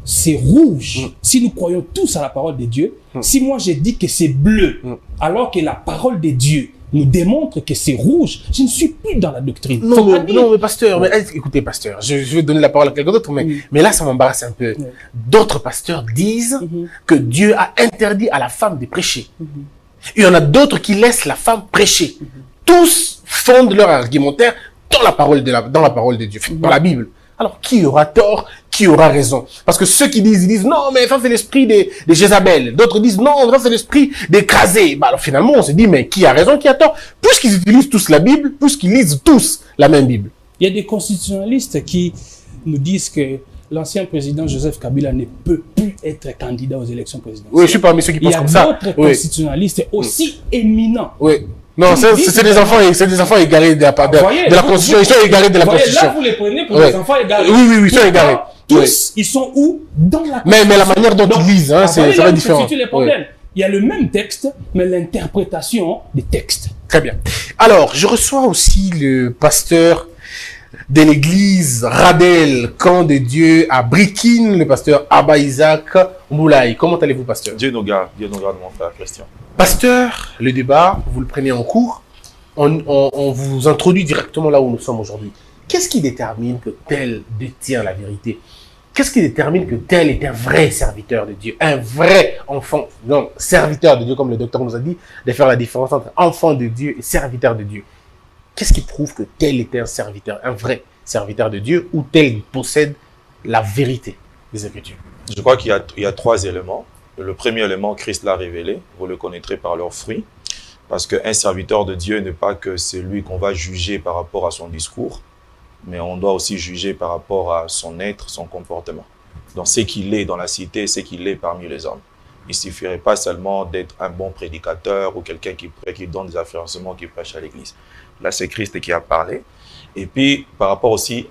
c'est rouge. Si nous croyons tous à la parole de Dieu, si moi j'ai dit que c'est bleu, alors que la parole de Dieu nous démontre que c'est rouge, je ne suis plus dans la doctrine. Non, mais pasteur, mais, écoutez, pasteur, je vais donner la parole à quelqu'un d'autre, mais là, ça m'embarrasse un peu. D'autres pasteurs disent que Dieu a interdit à la femme de prêcher. Il y en a d'autres qui laissent la femme prêcher. Tous fondent leur argumentaire dans la parole de Dieu, dans la Bible. Alors, qui aura tort, qui aura raison? Parce que ceux qui disent, ils disent, non, mais ça c'est l'esprit des Jézabel. D'autres disent, non, ça c'est l'esprit des crasés. Bah, alors finalement, on se dit, mais qui a raison, qui a tort? Puisqu'ils utilisent tous la Bible, puisqu'ils lisent tous la même Bible. Il y a des constitutionnalistes qui nous disent que l'ancien président Joseph Kabila ne peut plus être candidat aux élections présidentielles. Oui, je suis parmi ceux qui pensent comme ça. Il y a d'autres constitutionnalistes aussi éminents. Oui. Non, c'est des enfants égarés de la Constitution. Ils sont égarés de la Constitution. Là, vous les prenez pour des enfants égarés. Oui, ils sont égarés. Tous, ils sont où? Dans la Constitution. Mais la manière dont ils lisent, hein, c'est très différent. Les problèmes. Il y a le même texte, mais l'interprétation des textes. Très bien. Alors, je reçois aussi le pasteur de l'église Radel, Camp de Dieu à Brikine, le pasteur Abba Isaac Moulay. Comment allez-vous, pasteur? Dieu nous garde, mon frère Christian. Pasteur, le débat, vous le prenez en cours, on vous introduit directement là où nous sommes aujourd'hui. Qu'est-ce qui détermine que tel détient la vérité? Qu'est-ce qui détermine que tel est un vrai serviteur de Dieu, un vrai enfant, non, serviteur de Dieu, comme le docteur nous a dit, de faire la différence entre enfant de Dieu et serviteur de Dieu? Qu'est-ce qui prouve que tel est un serviteur, un vrai serviteur de Dieu, ou tel possède la vérité des Écritures? Je crois qu'il y a trois éléments. Le premier élément, Christ l'a révélé. Vous le connaîtrez par leurs fruits. Parce qu'un serviteur de Dieu n'est pas que celui qu'on va juger par rapport à son discours, mais on doit aussi juger par rapport à son être, son comportement. Donc, ce qu'il est dans la cité, ce qu'il est parmi les hommes. Il ne suffirait pas seulement d'être un bon prédicateur ou quelqu'un qui donne des affirmations, qui prêche à l'église. Là, c'est Christ qui a parlé. Et puis, par rapport aussi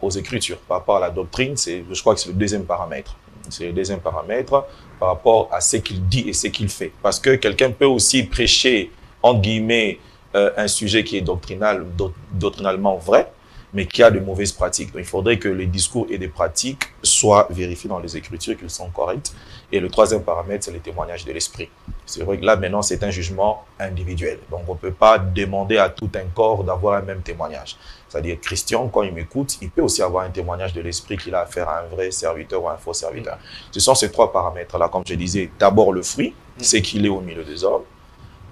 aux Écritures, par rapport à la doctrine, je crois que c'est le deuxième paramètre. C'est le deuxième paramètre par rapport à ce qu'il dit et ce qu'il fait. Parce que quelqu'un peut aussi prêcher, entre guillemets, un sujet qui est doctrinalement vrai, mais qui a de mauvaises pratiques. Donc, il faudrait que les discours et les pratiques soient vérifiés dans les Écritures, qu'ils sont corrects. Et le troisième paramètre, c'est le témoignage de l'Esprit. C'est vrai que là, maintenant, c'est un jugement individuel. Donc, on ne peut pas demander à tout un corps d'avoir un même témoignage. C'est-à-dire, Christian, quand il m'écoute, il peut aussi avoir un témoignage de l'Esprit qu'il a affaire à un vrai serviteur ou à un faux serviteur. Ce sont ces trois paramètres-là, comme je disais. D'abord, le fruit, c'est qu'il est au milieu des hommes,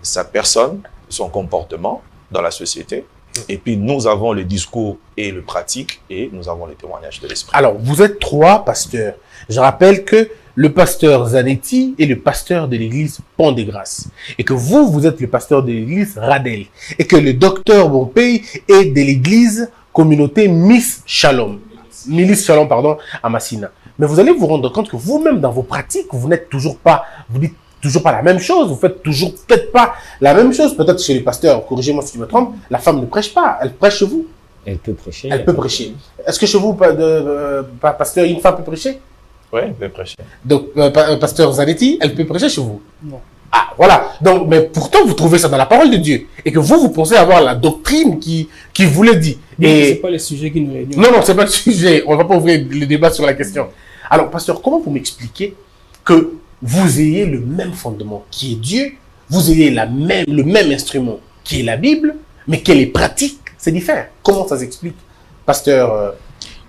sa personne, son comportement dans la société, Et puis, nous avons le discours et le pratique, et nous avons le témoignage de l'esprit. Alors, vous êtes 3 pasteurs. Je rappelle que le pasteur Zanetti est le pasteur de l'église Pont des Grâces. Et que vous êtes le pasteur de l'église Radel. Et que le docteur Bompey est de l'église communauté Milice Shalom, à Massina. Mais vous allez vous rendre compte que vous-même, dans vos pratiques, vous n'êtes toujours pas, vous dites toujours pas la même chose, vous faites toujours peut-être pas la même chose. Peut-être chez les pasteurs, corrigez-moi si je me trompe, la femme ne prêche pas, elle prêche chez vous. Elle peut prêcher. Elle peut prêcher. Est-ce que chez vous, pasteur, une femme peut prêcher? Oui, elle peut prêcher. Donc, pasteur Zanetti, elle peut prêcher chez vous? Non. Ah, voilà. Donc, mais pourtant, vous trouvez ça dans la parole de Dieu. Et que vous pensez avoir la doctrine qui vous le dit. Et c'est pas le sujet qui nous réunit. Non, c'est pas le sujet. On va pas ouvrir le débat sur la question. Alors, pasteur, comment vous m'expliquez que vous ayez le même fondement qui est Dieu, vous ayez le même instrument qui est la Bible, mais que les pratiques, c'est différent? Comment ça s'explique, pasteur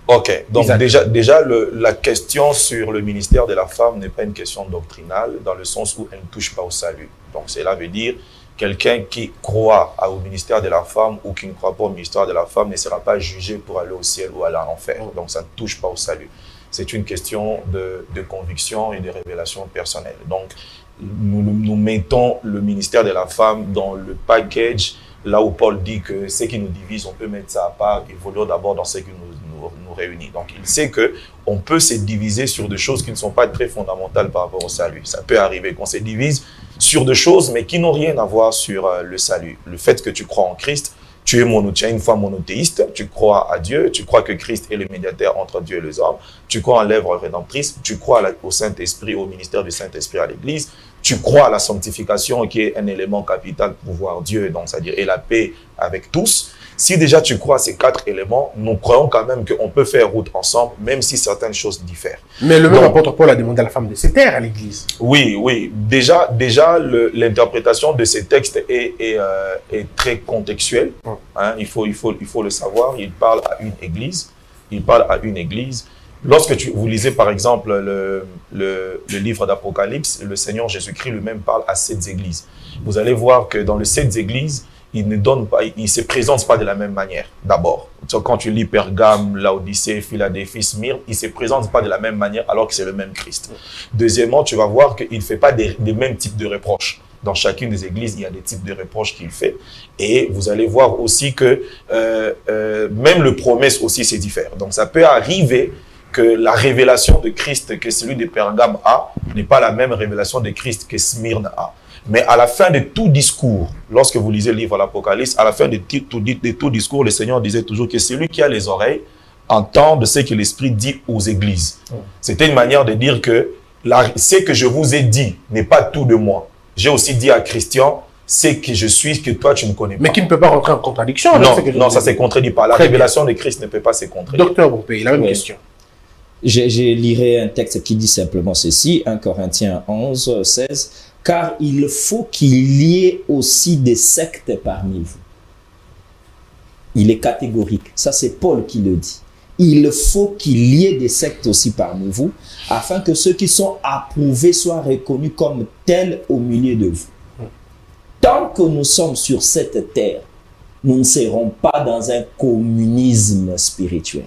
Ok, donc Isaac. déjà la question sur le ministère de la femme n'est pas une question doctrinale, dans le sens où elle ne touche pas au salut. Donc cela veut dire quelqu'un qui croit au ministère de la femme ou qui ne croit pas au ministère de la femme ne sera pas jugé pour aller au ciel ou aller en enfer. Donc ça ne touche pas au salut. C'est une question de conviction et de révélation personnelle. Donc nous mettons le ministère de la femme dans le package, là où Paul dit que ce qui nous divise, on peut mettre ça à part, évoluer d'abord dans ce qui nous réunit. Donc il sait qu'on peut se diviser sur des choses qui ne sont pas très fondamentales par rapport au salut. Ça peut arriver qu'on se divise sur des choses, mais qui n'ont rien à voir sur le salut. Le fait que tu crois en Christ, tu es une foi monothéiste, tu crois à Dieu, tu crois que Christ est le médiateur entre Dieu et les hommes, tu crois en l'œuvre rédemptrice, tu crois au Saint-Esprit, au ministère du Saint-Esprit à l'Église, tu crois à la sanctification qui est un élément capital pour voir Dieu, donc c'est-à-dire et la paix avec tous. Si déjà tu crois à ces 4 éléments, nous croyons quand même qu'on peut faire route ensemble, même si certaines choses diffèrent. Mais le même apôtre Paul a demandé à la femme de se taire à l'église. Oui. Déjà l'interprétation de ces textes est très contextuelle. Hein, il faut le savoir. Il parle à une église. Lorsque vous lisez par exemple le livre d'Apocalypse, le Seigneur Jésus-Christ lui-même parle à 7 églises. Vous allez voir que dans les 7 églises, il ne se présente pas de la même manière, d'abord. Quand tu lis Pergame, Laodicée, Philadelphie, Smyrne, il ne se présente pas de la même manière alors que c'est le même Christ. Deuxièmement, tu vas voir qu'il ne fait pas des mêmes types de reproches. Dans chacune des églises, il y a des types de reproches qu'il fait. Et vous allez voir aussi que même le promesse aussi, c'est différent. Donc ça peut arriver que la révélation de Christ que celui de Pergame a n'est pas la même révélation de Christ que Smyrne a. Mais à la fin de tout discours, lorsque vous lisez le livre de l'Apocalypse, à la fin de tout discours, le Seigneur disait toujours que celui qui a les oreilles entend de ce que l'Esprit dit aux églises. C'était une manière de dire que ce que je vous ai dit n'est pas tout de moi. J'ai aussi dit à Christian, c'est que je suis, que toi tu ne connais pas. Mais qui ne peut pas rentrer en contradiction. Non, ça ne se contredit pas. La révélation de Christ ne peut pas se contredire. Docteur Bompey, la même question. Je lirai un texte qui dit simplement ceci, 1 Corinthiens 11, 16. Car il faut qu'il y ait aussi des sectes parmi vous. Il est catégorique. Ça, c'est Paul qui le dit. Il faut qu'il y ait des sectes aussi parmi vous, afin que ceux qui sont approuvés soient reconnus comme tels au milieu de vous. Tant que nous sommes sur cette terre, nous ne serons pas dans un communisme spirituel.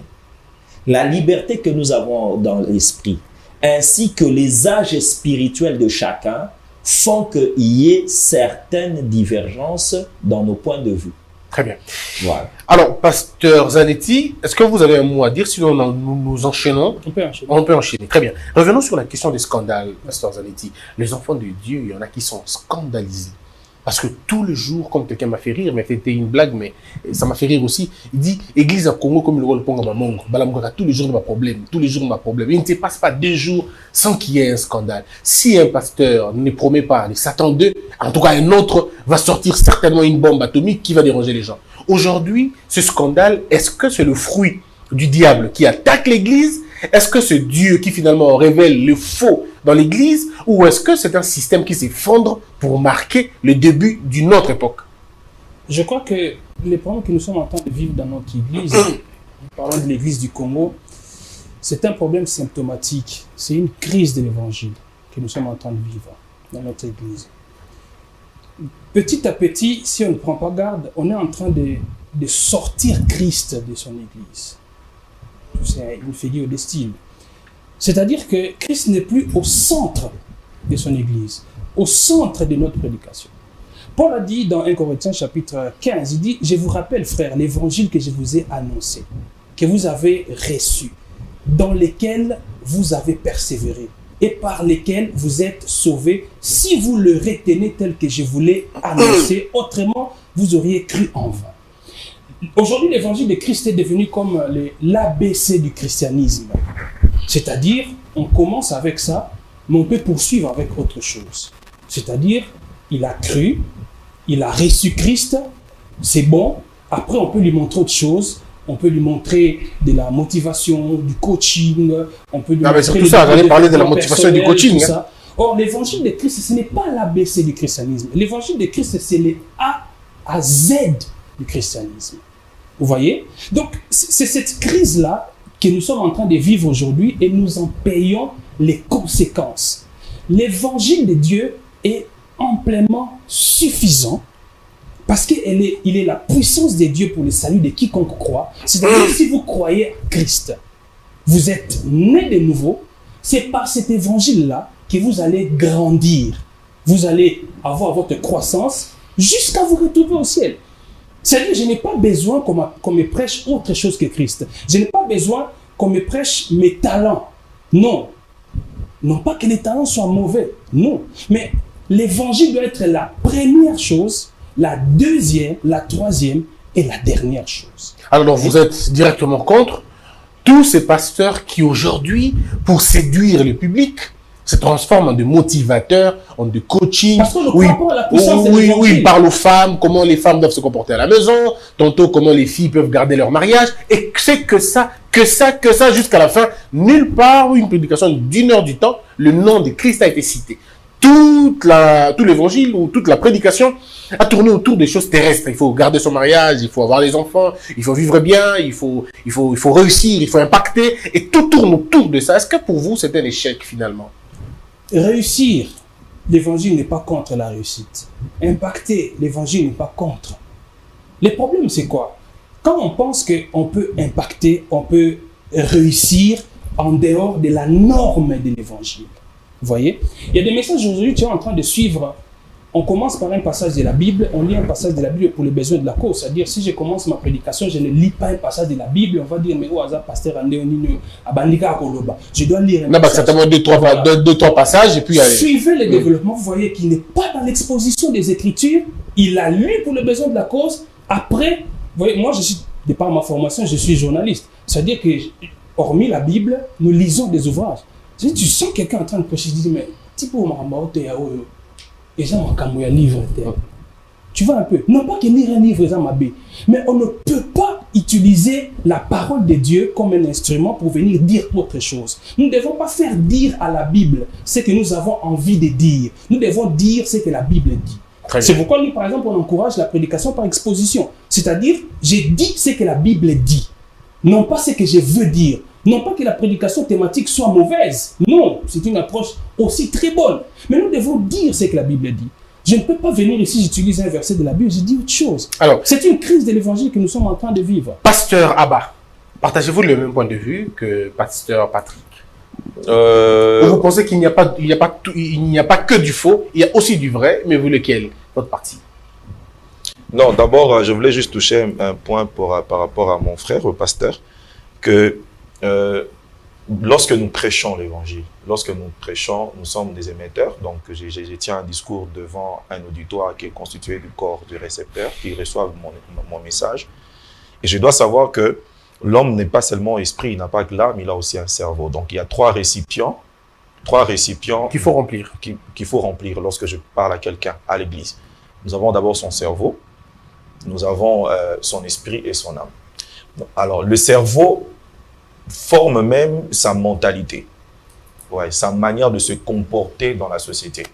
La liberté que nous avons dans l'esprit, ainsi que les âges spirituels de chacun, font qu'il y ait certaines divergences dans nos points de vue. Très bien. Voilà. Alors, pasteur Zanetti, est-ce que vous avez un mot à dire? Sinon, nous enchaînons. On peut enchaîner. Très bien. Revenons sur la question des scandales, pasteur Zanetti. Les enfants de Dieu, il y en a qui sont scandalisés. Parce que tout le jour, comme quelqu'un m'a fait rire, mais c'était une blague, mais ça m'a fait rire aussi. Il dit, Église à Congo, comme le rôle de Ponga Mamongo, tous les jours, il y a problème. Tous les jours, il y a problème. Il ne se passe pas 2 jours sans qu'il y ait un scandale. Si un pasteur ne promet pas les Satan 2, en tout cas, un autre va sortir certainement une bombe atomique qui va déranger les gens. Aujourd'hui, ce scandale, est-ce que c'est le fruit du diable qui attaque l'Église? Est-ce que c'est Dieu qui finalement révèle le faux dans l'Église, ou est-ce que c'est un système qui s'effondre pour marquer le début d'une autre époque? Je crois que les problèmes que nous sommes en train de vivre dans notre Église, parlons de l'Église du Congo, c'est un problème symptomatique. C'est une crise de l'Évangile que nous sommes en train de vivre dans notre Église. Petit à petit, si on ne prend pas garde, on est en train de de sortir Christ de son Église. C'est une figure de style. C'est-à-dire que Christ n'est plus au centre de son Église, au centre de notre prédication. Paul a dit dans 1 Corinthiens chapitre 15, il dit « Je vous rappelle, frères, l'évangile que je vous ai annoncé, que vous avez reçu, dans lesquels vous avez persévéré et par lesquels vous êtes sauvés, si vous le retenez tel que je vous l'ai annoncé, autrement, vous auriez cru en vain. » Aujourd'hui, l'évangile de Christ est devenu comme l'ABC du christianisme. C'est-à-dire, on commence avec ça, mais on peut poursuivre avec autre chose. C'est-à-dire, il a cru, il a reçu Christ, c'est bon. Après, on peut lui montrer autre chose. On peut lui montrer de la motivation, du coaching. On peut lui mais montrer tout ça, j'allais parler de la motivation et du coaching. Hein. Or, l'évangile de Christ, ce n'est pas l'ABC du christianisme. L'évangile de Christ, c'est les A à Z du christianisme. Vous voyez? Donc, c'est cette crise-là que nous sommes en train de vivre aujourd'hui et nous en payons les conséquences. L'évangile de Dieu est amplement suffisant parce qu'il est la puissance de Dieu pour le salut de quiconque croit. C'est-à-dire si vous croyez à Christ, vous êtes né de nouveau, c'est par cet évangile-là que vous allez grandir. Vous allez avoir votre croissance jusqu'à vous retrouver au ciel. C'est-à-dire, je n'ai pas besoin qu'on me prêche autre chose que Christ. Je n'ai pas besoin qu'on me prêche mes talents. Non. Non pas que les talents soient mauvais. Non. Mais l'évangile doit être la première chose, la deuxième, la troisième et la dernière chose. Alors, vous êtes directement contre tous ces pasteurs qui aujourd'hui, pour séduire le public, se transforment en de motivateurs, en de coaching. Parce qu'on ne croit pas à la puissance de l'évangile. Oui, ils parlent aux femmes, comment les femmes doivent se comporter à la maison, tantôt comment les filles peuvent garder leur mariage, et c'est que ça, jusqu'à la fin. Nulle part où une prédication d'1 heure du temps, le nom de Christ a été cité. Tout l'évangile ou toute la prédication a tourné autour des choses terrestres. Il faut garder son mariage, il faut avoir des enfants, il faut vivre bien, il faut réussir, il faut impacter, et tout tourne autour de ça. Est-ce que pour vous, c'est un échec finalement? Réussir, l'évangile n'est pas contre la réussite. Impacter, l'évangile n'est pas contre. Le problème, c'est quoi? Quand on pense qu'on peut impacter, on peut réussir en dehors de la norme de l'évangile. Vous voyez? Il y a des messages aujourd'hui, tu es en train de suivre. On commence par un passage de la Bible, on lit un passage de la Bible pour les besoins de la cause. C'est-à-dire, si je commence ma prédication, je ne lis pas un passage de la Bible, on va dire, mais où hasard, pasteur Andéonino, Abandika Koloba. Je dois lire un passage. Certainement deux, trois passages, et puis allez. Suivez le développement, vous voyez qu'il n'est pas dans l'exposition des Écritures, il a lu pour les besoins de la cause. Après, vous voyez, moi, de par ma formation, je suis journaliste. C'est-à-dire que, hormis la Bible, nous lisons des ouvrages. Tu sens quelqu'un en train de prêcher, tu dis, mais, tu vois un peu. Non pas que lire un livre, mais on ne peut pas utiliser la parole de Dieu comme un instrument pour venir dire autre chose. Nous ne devons pas faire dire à la Bible ce que nous avons envie de dire. Nous devons dire ce que la Bible dit. C'est pourquoi nous, par exemple, on encourage la prédication par exposition. C'est-à-dire, j'ai dit ce que la Bible dit, non pas ce que je veux dire. Non pas que la prédication thématique soit mauvaise. Non, c'est une approche aussi très bonne. Mais nous devons dire ce que la Bible dit. Je ne peux pas venir ici, j'utilise un verset de la Bible, je dis autre chose. Alors, c'est une crise de l'évangile que nous sommes en train de vivre. Pasteur Abba, partagez-vous le même point de vue que Pasteur Patrick? Vous pensez qu'il n'y a pas que du faux, il y a aussi du vrai, mais vous lequel? Votre parti? Non, d'abord, je voulais juste toucher un point par rapport à mon frère, au pasteur, que lorsque nous prêchons l'évangile, nous sommes des émetteurs, donc je tiens un discours devant un auditoire qui est constitué du corps du récepteur, qui reçoit mon message. Et je dois savoir que l'homme n'est pas seulement esprit, il n'a pas que l'âme, il a aussi un cerveau. Donc il y a trois récipients qu'il faut remplir. Qu'il faut remplir lorsque je parle à quelqu'un, à l'église. Nous avons d'abord son cerveau, nous avons son esprit et son âme. Alors le cerveau forme même sa mentalité, sa manière de se comporter dans la société.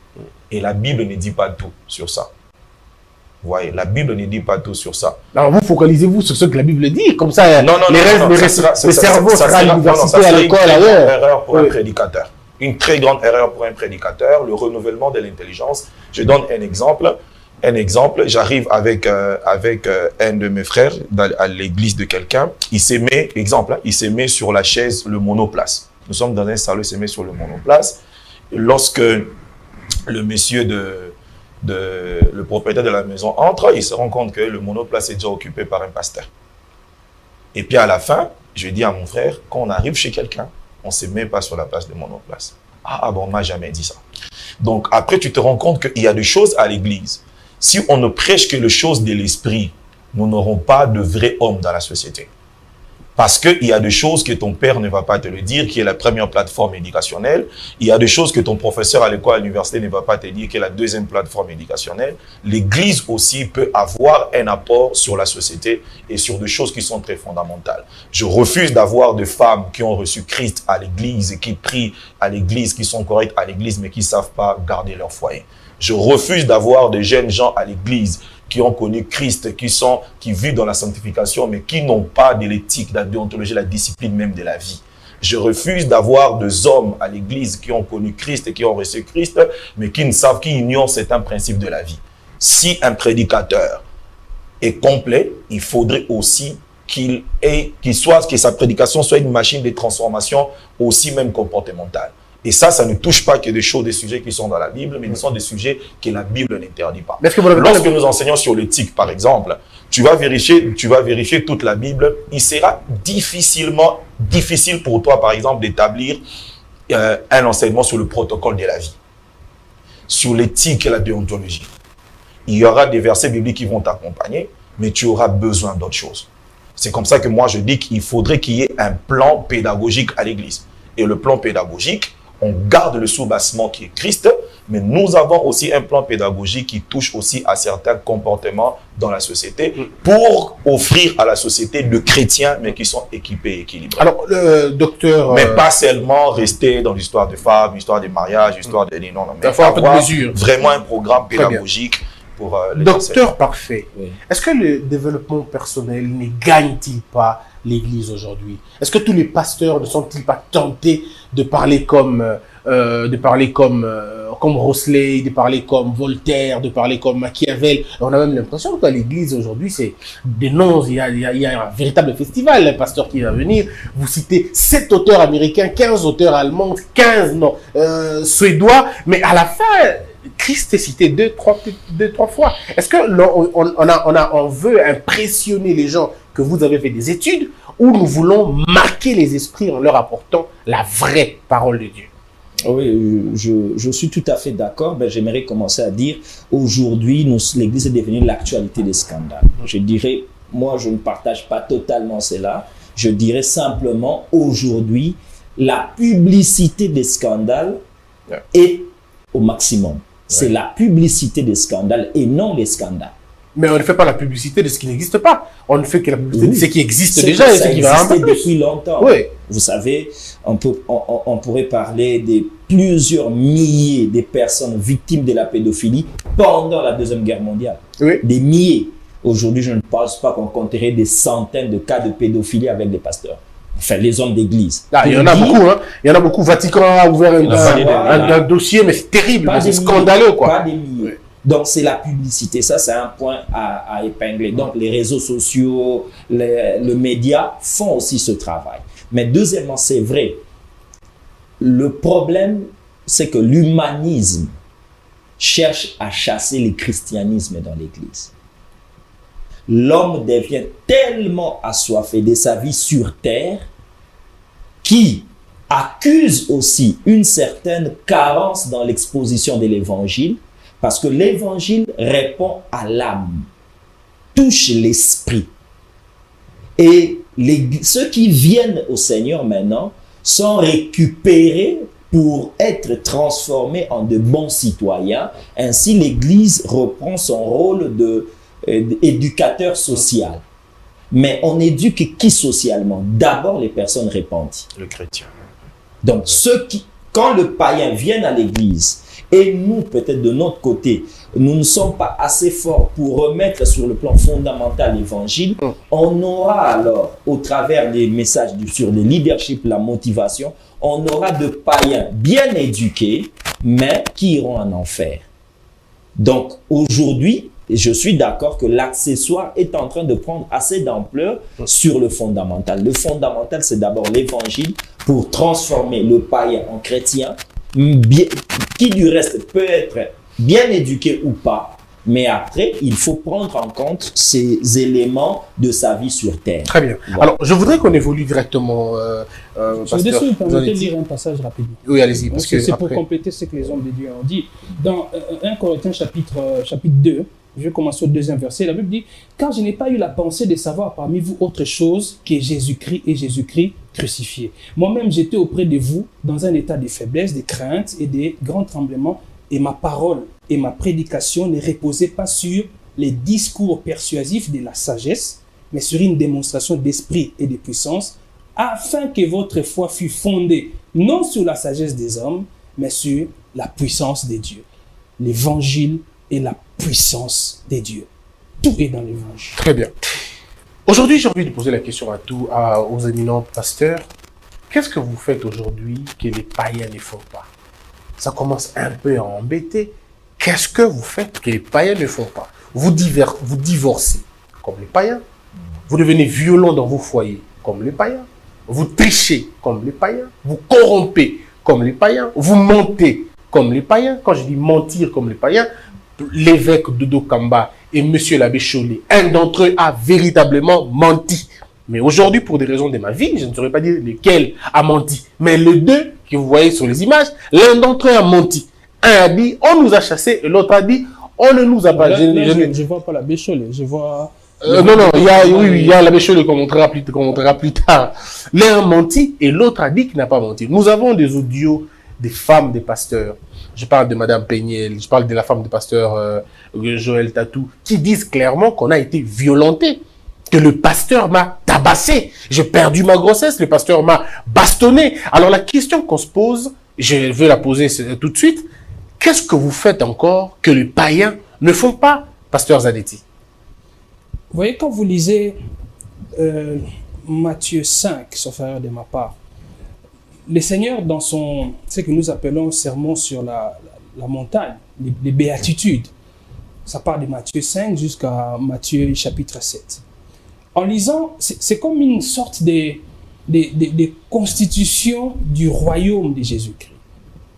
Et la Bible ne dit pas tout sur ça. La Bible ne dit pas tout sur ça. Alors vous focalisez-vous sur ce que la Bible dit, comme ça le cerveau sera à l'université, à l'école, ailleurs. C'est une erreur pour un prédicateur. Une très grande erreur pour un prédicateur, le renouvellement de l'intelligence. Je donne un exemple. Un exemple, j'arrive avec un de mes frères à l'église de quelqu'un. Il s'est mis, exemple, il s'est mis sur la chaise, le monoplace. Nous sommes dans un salon, il s'est mis sur le monoplace. Lorsque le monsieur le propriétaire de la maison entre, il se rend compte que le monoplace est déjà occupé par un pasteur. Et puis à la fin, je dis à mon frère, quand on arrive chez quelqu'un, on ne se met pas sur la place de monoplace. Ah bon, on ne m'a jamais dit ça. Donc après, tu te rends compte qu'il y a des choses à l'église. Si on ne prêche que les choses de l'esprit, nous n'aurons pas de vrais hommes dans la société. Parce qu'il y a des choses que ton père ne va pas te le dire, qui est la première plateforme éducationnelle. Il y a des choses que ton professeur à l'école, à l'université ne va pas te dire, qui est la deuxième plateforme éducationnelle. L'Église aussi peut avoir un apport sur la société et sur des choses qui sont très fondamentales. Je refuse d'avoir des femmes qui ont reçu Christ à l'Église et qui prient à l'Église, qui sont correctes à l'Église, mais qui ne savent pas garder leur foyer. Je refuse d'avoir de jeunes gens à l'Église qui ont connu Christ, qui vivent dans la sanctification, mais qui n'ont pas de l'éthique, de la déontologie, la discipline même de la vie. Je refuse d'avoir des hommes à l'église qui ont connu Christ et qui ont reçu Christ, mais qui ignorent certains principes de la vie. Si un prédicateur est complet, il faudrait aussi que sa prédication soit une machine de transformation aussi même comportementale. Et ça ne touche pas que des choses, des sujets qui sont dans la Bible, mais ce sont des sujets que la Bible n'interdit pas. Lorsque nous enseignons sur l'éthique, par exemple, tu vas vérifier toute la Bible, il sera difficile pour toi, par exemple, d'établir un enseignement sur le protocole de la vie, sur l'éthique et la déontologie. Il y aura des versets bibliques qui vont t'accompagner, mais tu auras besoin d'autres choses. C'est comme ça que moi je dis qu'il faudrait qu'il y ait un plan pédagogique à l'Église. Et le plan pédagogique, on garde le soubassement qui est Christ, mais nous avons aussi un plan pédagogique qui touche aussi à certains comportements dans la société pour offrir à la société de chrétiens, mais qui sont équipés et équilibrés. Alors, le docteur... Mais pas seulement rester dans l'histoire de femmes, l'histoire des mariages, l'histoire de... Non, mais il faut un peu de mesure. Vraiment un programme pédagogique pour les docteur parfait. Oui. Est-ce que le développement personnel ne gagne-t-il pas l'Église aujourd'hui? Est-ce que tous les pasteurs ne sont-ils pas tentés de parler comme Rossley, de parler comme Voltaire, de parler comme Machiavel? On a même l'impression que l'Église aujourd'hui, c'est des noms, il y a un véritable festival, un pasteur qui va venir, vous citez 7 auteurs américains, 15 auteurs allemands, 15 suédois, mais à la fin, Christ est cité deux, trois fois. Est-ce que on veut impressionner les gens que vous avez fait des études, ou nous voulons marquer les esprits en leur apportant la vraie parole de Dieu? Oui, je suis tout à fait d'accord. J'aimerais commencer à dire, aujourd'hui, l'Église est devenue l'actualité des scandales. Je dirais, moi, je ne partage pas totalement cela. Je dirais simplement, aujourd'hui, la publicité des scandales est au maximum. C'est la publicité des scandales et non les scandales. Mais on ne fait pas la publicité de ce qui n'existe pas. On ne fait que la publicité de ce qui existe déjà et ce qui va en plus. Depuis longtemps. Oui. Vous savez, on pourrait parler de plusieurs milliers de personnes victimes de la pédophilie pendant la Deuxième Guerre mondiale. Oui. Des milliers. Aujourd'hui, je ne pense pas qu'on compterait des centaines de cas de pédophilie avec des pasteurs. Enfin, les hommes d'église. Il y en a beaucoup, hein. Il y en a beaucoup. Vatican a ouvert un dossier, mais c'est terrible, c'est scandaleux, quoi. Pas des milliers. Oui. Donc, c'est la publicité. Ça, c'est un point à épingler. Donc, les réseaux sociaux, le média font aussi ce travail. Mais deuxièmement, c'est vrai. Le problème, c'est que l'humanisme cherche à chasser le christianisme dans l'Église. L'homme devient tellement assoiffé de sa vie sur terre qui accuse aussi une certaine carence dans l'exposition de l'Évangile, parce que l'Évangile répond à l'âme, touche l'esprit. Et ceux qui viennent au Seigneur maintenant sont récupérés pour être transformés en de bons citoyens. Ainsi, l'Église reprend son rôle d'éducateur social. Mais on éduque qui socialement? D'abord les personnes repenties. Le chrétien. Donc, quand le païen vient à l'Église, et nous, peut-être de notre côté, nous ne sommes pas assez forts pour remettre sur le plan fondamental l'Évangile, on aura alors, au travers des messages sur le leadership, la motivation, on aura de païens bien éduqués, mais qui iront en enfer. Donc, aujourd'hui, je suis d'accord que l'accessoire est en train de prendre assez d'ampleur sur le fondamental. Le fondamental, c'est d'abord l'évangile pour transformer le païen en chrétien, qui du reste peut être bien éduqué ou pas, mais après, il faut prendre en compte ces éléments de sa vie sur terre. Très bien. Voilà. Alors, je voudrais qu'on évolue directement. Je vais vous permettez de lire un passage rapidement. Oui, allez-y. Parce que C'est après... pour compléter ce que les hommes de Dieu ont dit. Dans 1 Corinthiens chapitre 2, je vais commencer au 2e verset, la Bible dit « Car je n'ai pas eu la pensée de savoir parmi vous autre chose que Jésus-Christ et Jésus-Christ crucifié. Moi-même, j'étais auprès de vous dans un état de faiblesse, de crainte et de grands tremblements, et ma parole et ma prédication ne reposaient pas sur les discours persuasifs de la sagesse, mais sur une démonstration d'esprit et de puissance, afin que votre foi fût fondée non sur la sagesse des hommes, mais sur la puissance des dieux. » L'évangile est la puissance des dieux. Tout est dans l'évangile. Très bien. Aujourd'hui, j'ai envie de poser la question aux éminents pasteurs. Qu'est-ce que vous faites aujourd'hui que les païens ne font pas? Ça commence un peu à embêter. Qu'est-ce que vous faites que les païens ne font pas? Vous divorcez comme les païens. Vous devenez violent dans vos foyers comme les païens. Vous trichez comme les païens. Vous corrompez comme les païens. Vous mentez comme les païens. Quand je dis mentir comme les païens, l'évêque Dodo Kamba et monsieur l'abbé Chollet, un d'entre eux a véritablement menti. Mais aujourd'hui, pour des raisons de ma vie, je ne saurais pas dire lequel a menti. Mais les deux que vous voyez sur les images, l'un d'entre eux a menti. Un a dit, on nous a chassés, et l'autre a dit, on ne nous a pas. Je ne vois pas l'abbé Chollet, je vois... non, il y a l'abbé Chollet qu'on montrera plus tard. L'un a menti et l'autre a dit qu'il n'a pas menti. Nous avons des audios des femmes des pasteurs. Je parle de Madame Peignel, je parle de la femme du pasteur Joël Tatou, qui disent clairement qu'on a été violenté, que le pasteur m'a tabassé, j'ai perdu ma grossesse, le pasteur m'a bastonné. Alors la question qu'on se pose, je veux la poser tout de suite, qu'est-ce que vous faites encore que les païens ne font pas, pasteur Zanetti? Vous voyez, quand vous lisez Matthieu 5, sauf erreur de ma part, le Seigneur, dans ce que nous appelons sermon sur la montagne, les béatitudes, ça part de Matthieu 5 jusqu'à Matthieu chapitre 7. En lisant, c'est comme une sorte de constitution du royaume de Jésus-Christ.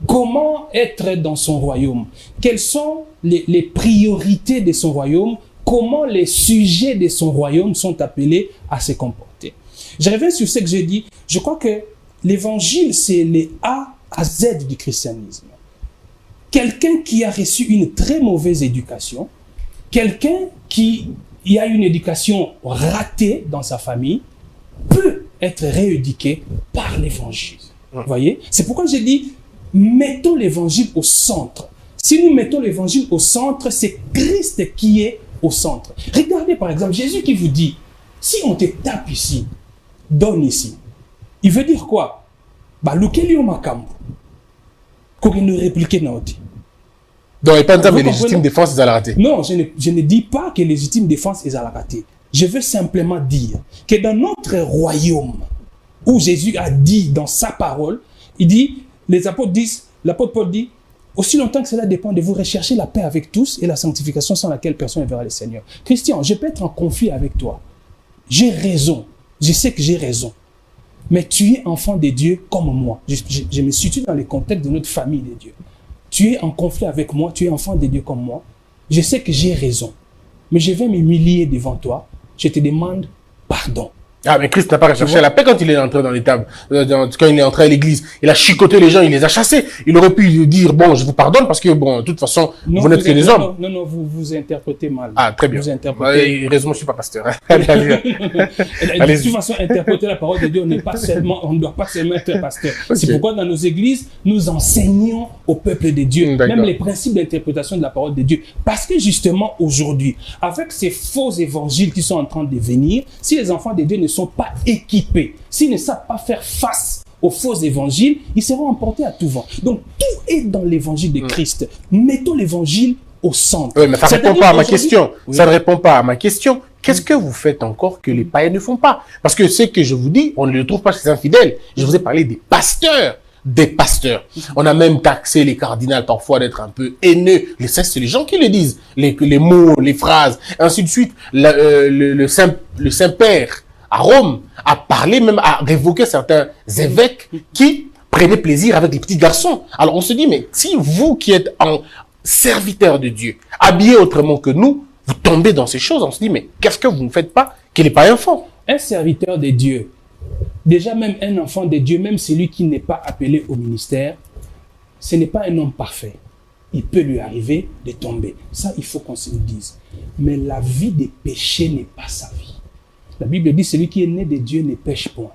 Comment être dans son royaume? Quelles sont les priorités de son royaume? Comment les sujets de son royaume sont appelés à se comporter? Je reviens sur ce que j'ai dit. Je crois que l'évangile, c'est les A à Z du christianisme. Quelqu'un qui a reçu une très mauvaise éducation, quelqu'un qui a une éducation ratée dans sa famille, peut être rééduqué par l'évangile. Vous voyez? C'est pourquoi j'ai dit, mettons l'évangile au centre. Si nous mettons l'évangile au centre, c'est Christ qui est au centre. Regardez par exemple, Jésus qui vous dit, si on te tape ici, donne ici. Il veut dire quoi? Bah, lequel est makambo? Qu'on ne réplique pas. Donc, il n'y a pas de légitime défense, ils allaient rater. Non, je ne dis pas que légitime défense, ils allaient rater. Je veux simplement dire que dans notre royaume, où Jésus a dit dans sa parole, il dit, les apôtres disent, l'apôtre Paul dit, aussi longtemps que cela dépend de vous, rechercher la paix avec tous et la sanctification sans laquelle personne ne verra le Seigneur. Christian, je peux être en conflit avec toi. J'ai raison. Je sais que j'ai raison. Mais tu es enfant de Dieu comme moi. Je me situe dans le contexte de notre famille de Dieu. Tu es en conflit avec moi, tu es enfant de Dieu comme moi. Je sais que j'ai raison. Mais je vais m'humilier devant toi. Je te demande pardon. Ah, mais Christ n'a pas recherché la paix quand il est entré dans les tables, quand il est entré à l'église. Il a chicoté les gens, il les a chassés. Il aurait pu dire, bon, je vous pardonne parce que, bon, de toute façon, vous n'êtes que des hommes. Non, vous interprétez mal. Ah, très bien. Vous interprétez. Heureusement, je ne suis pas pasteur. De toute façon, interpréter la parole de Dieu, on ne doit pas seulement être pasteur. Okay. C'est pourquoi dans nos églises, nous enseignons au peuple de Dieu, même les principes d'interprétation de la parole de Dieu. Parce que justement, aujourd'hui, avec ces faux évangiles qui sont en train de venir, si les enfants de Dieu ne sont pas équipés, s'ils ne savent pas faire face aux faux évangiles, ils seront emportés à tout vent. Donc, tout est dans l'évangile de Christ. Mettons l'évangile au centre. Oui, mais ça ne répond pas à ma question. Oui. Ça ne répond pas à ma question. Qu'est-ce que vous faites encore que les païens ne font pas? Parce que ce que je vous dis, on ne le trouve pas chez les infidèles. Je vous ai parlé des pasteurs. des pasteurs. On a même taxé les cardinals parfois d'être un peu haineux. Ça, c'est les gens qui le disent. Les mots, les phrases, ainsi de suite. Le Saint-Père à Rome a parlé, même à révoquer certains évêques qui prenaient plaisir avec les petits garçons. Alors on se dit, mais si vous qui êtes un serviteur de Dieu, habillé autrement que nous, vous tombez dans ces choses, on se dit, mais qu'est-ce que vous ne faites pas qu'il n'est pas enfant? Un serviteur de Dieu, déjà même un enfant de Dieu, même celui qui n'est pas appelé au ministère, ce n'est pas un homme parfait. Il peut lui arriver de tomber. Ça, il faut qu'on se le dise. Mais la vie des péchés n'est pas sa vie. La Bible dit, celui qui est né de Dieu ne pêche point.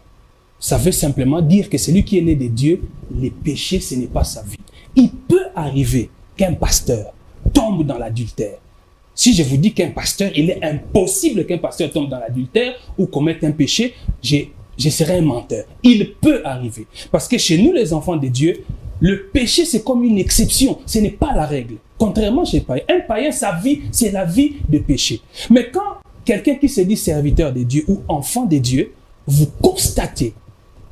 Ça veut simplement dire que celui qui est né de Dieu, les péchés, ce n'est pas sa vie. Il peut arriver qu'un pasteur tombe dans l'adultère. Si je vous dis qu'un pasteur, il est impossible qu'un pasteur tombe dans l'adultère ou commette un péché, je serai un menteur. Il peut arriver. Parce que chez nous, les enfants de Dieu, le péché, c'est comme une exception. Ce n'est pas la règle. Contrairement chez les païens. Un païen, sa vie, c'est la vie de péché. Mais quand quelqu'un qui se dit serviteur de Dieu ou enfant de Dieu, vous constatez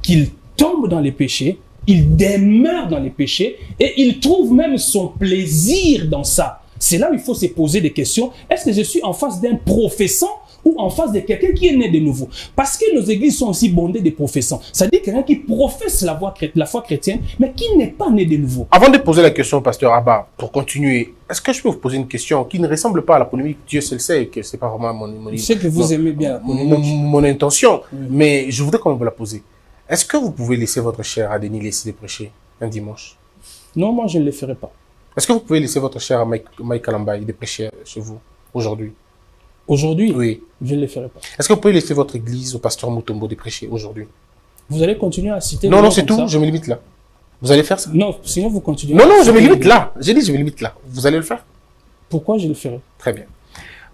qu'il tombe dans les péchés, il demeure dans les péchés et il trouve même son plaisir dans ça. C'est là où il faut se poser des questions. Est-ce que je suis en face d'un professant ou en face de quelqu'un qui est né de nouveau? Parce que nos églises sont aussi bondées de professants. Ça dit quelqu'un qui professe la foi chrétienne, mais qui n'est pas né de nouveau. Avant de poser la question au pasteur Abba, pour continuer, est-ce que je peux vous poser une question qui ne ressemble pas à la polémique? Dieu seul sait et que c'est pas vraiment mon Je sais que vous aimez bien la polémique. mon intention, mais je voudrais quand même vous la poser. Est-ce que vous pouvez laisser votre chair à Denis Leslie de prêcher un dimanche? Non, moi je ne le ferai pas. Est-ce que vous pouvez laisser votre chair à Mike Kalambay de prêcher chez vous aujourd'hui? Aujourd'hui, Oui. je ne le ferai pas. Est-ce que vous pouvez laisser votre église au pasteur Mutombo de prêcher aujourd'hui? Vous allez continuer à citer... Non, les non, gens c'est comme tout, ça? je me limite là. Vous allez faire ça? Non, sinon vous continuez. Non, à non, je me citer limite les- là. J'ai dit, je me limite là. Vous allez le faire? Pourquoi je le ferai? Très bien.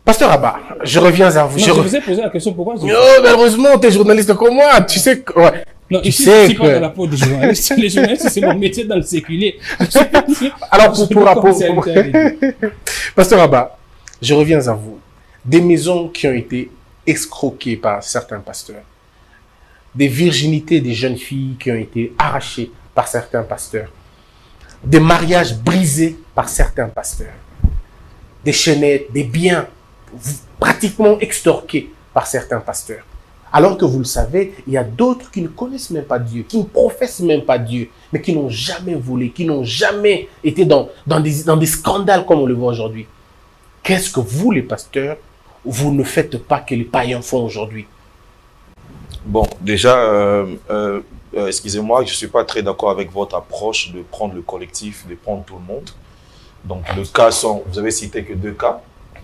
Pasteur Abba, je reviens à vous. Non, je vous ai posé la question pourquoi je le ferai. Non, malheureusement, t'es journaliste comme moi. Tu sais que... Ouais. Non, Tu ici, sais je ne suis pas que- dans la peau des journalistes. Les journalistes, c'est mon métier dans le séculier. Alors, Je pour ne rapport... suis pas serviteur de Dieu. Pasteur Abba, je reviens à vous. Des maisons qui ont été escroquées par certains pasteurs. Des virginités des jeunes filles qui ont été arrachées par certains pasteurs. Des mariages brisés par certains pasteurs. Des chaînettes, des biens pratiquement extorqués par certains pasteurs. Alors que vous le savez, il y a d'autres qui ne connaissent même pas Dieu, qui ne professent même pas Dieu, mais qui n'ont jamais volé, qui n'ont jamais été dans des scandales comme on le voit aujourd'hui. Qu'est-ce que vous, les pasteurs, vous ne faites pas que les païens font aujourd'hui? Bon, déjà, excusez-moi, je ne suis pas très d'accord avec votre approche de prendre le collectif, de prendre tout le monde. Donc, le cas sont, vous avez cité que 2 cas.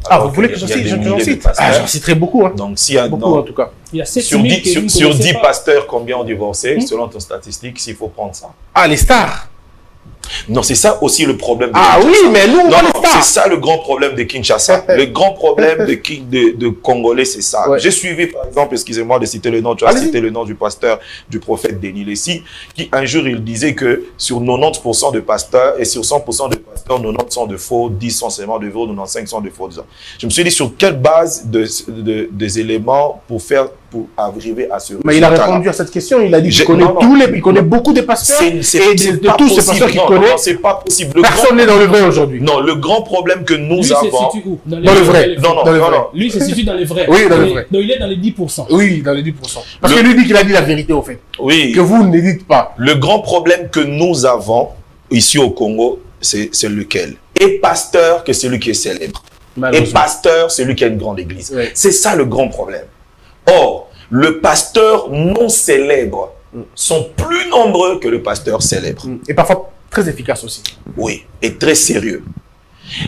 Ah, Alors vous voulez qu'il que y a des j'en milliers de cite? pasteurs. Ah, j'en citerai beaucoup, hein. Donc, s'il y a Beaucoup, en tout cas. Il y a 7 sur 000 10, que vous ne sur connaissez 10 pas. pasteurs, combien ont divorcé, selon ton statistique, s'il faut prendre ça? Ah, les stars. Non, c'est ça aussi le problème de Ah Kinshasa. oui, mais nous, on Non, voit non, les stars. c'est ça le grand problème de Kinshasa. Le grand problème de Congolais, c'est ça. Ouais. J'ai suivi, par exemple, excusez-moi de citer le nom, tu as Allez-y. cité le nom du pasteur, du prophète Denis Leslie, qui un jour, il disait que sur 90% de pasteurs et sur 100% de pasteurs, 90 sont de faux, 10 sont seulement de faux, 95 sont de faux. Je me suis dit, sur quelle base des éléments pour arriver à ce Mais il a résultat-là? répondu à cette question. Il a dit qu'il J'ai- connaît non, non. il connaît beaucoup de pasteurs. Et de pas tous ces possible. pasteurs qu'il Non, connaît, non, c'est pas possible. Le personne n'est dans le vrai aujourd'hui. Non, le grand problème que nous Lui, se avons... situe où? Dans le vrai. les Non, non, Dans le non, vrai. non. Lui, se situe dans les vrais. Oui, dans le Et- vrai. Donc, il est dans les 10%. Oui, dans les 10%. Parce que lui dit qu'il a dit la vérité, au fait. Oui, Que vous ne dites pas. le grand problème que nous avons ici au Congo, c'est lequel? Et pasteur, que celui qui est célèbre. Et Malheureusement. pasteur, celui qui a une grande église. Oui. C'est ça le grand problème. Or, le pasteur non célèbre sont plus nombreux que le pasteur célèbre. Et parfois très efficace aussi. Oui, et très sérieux.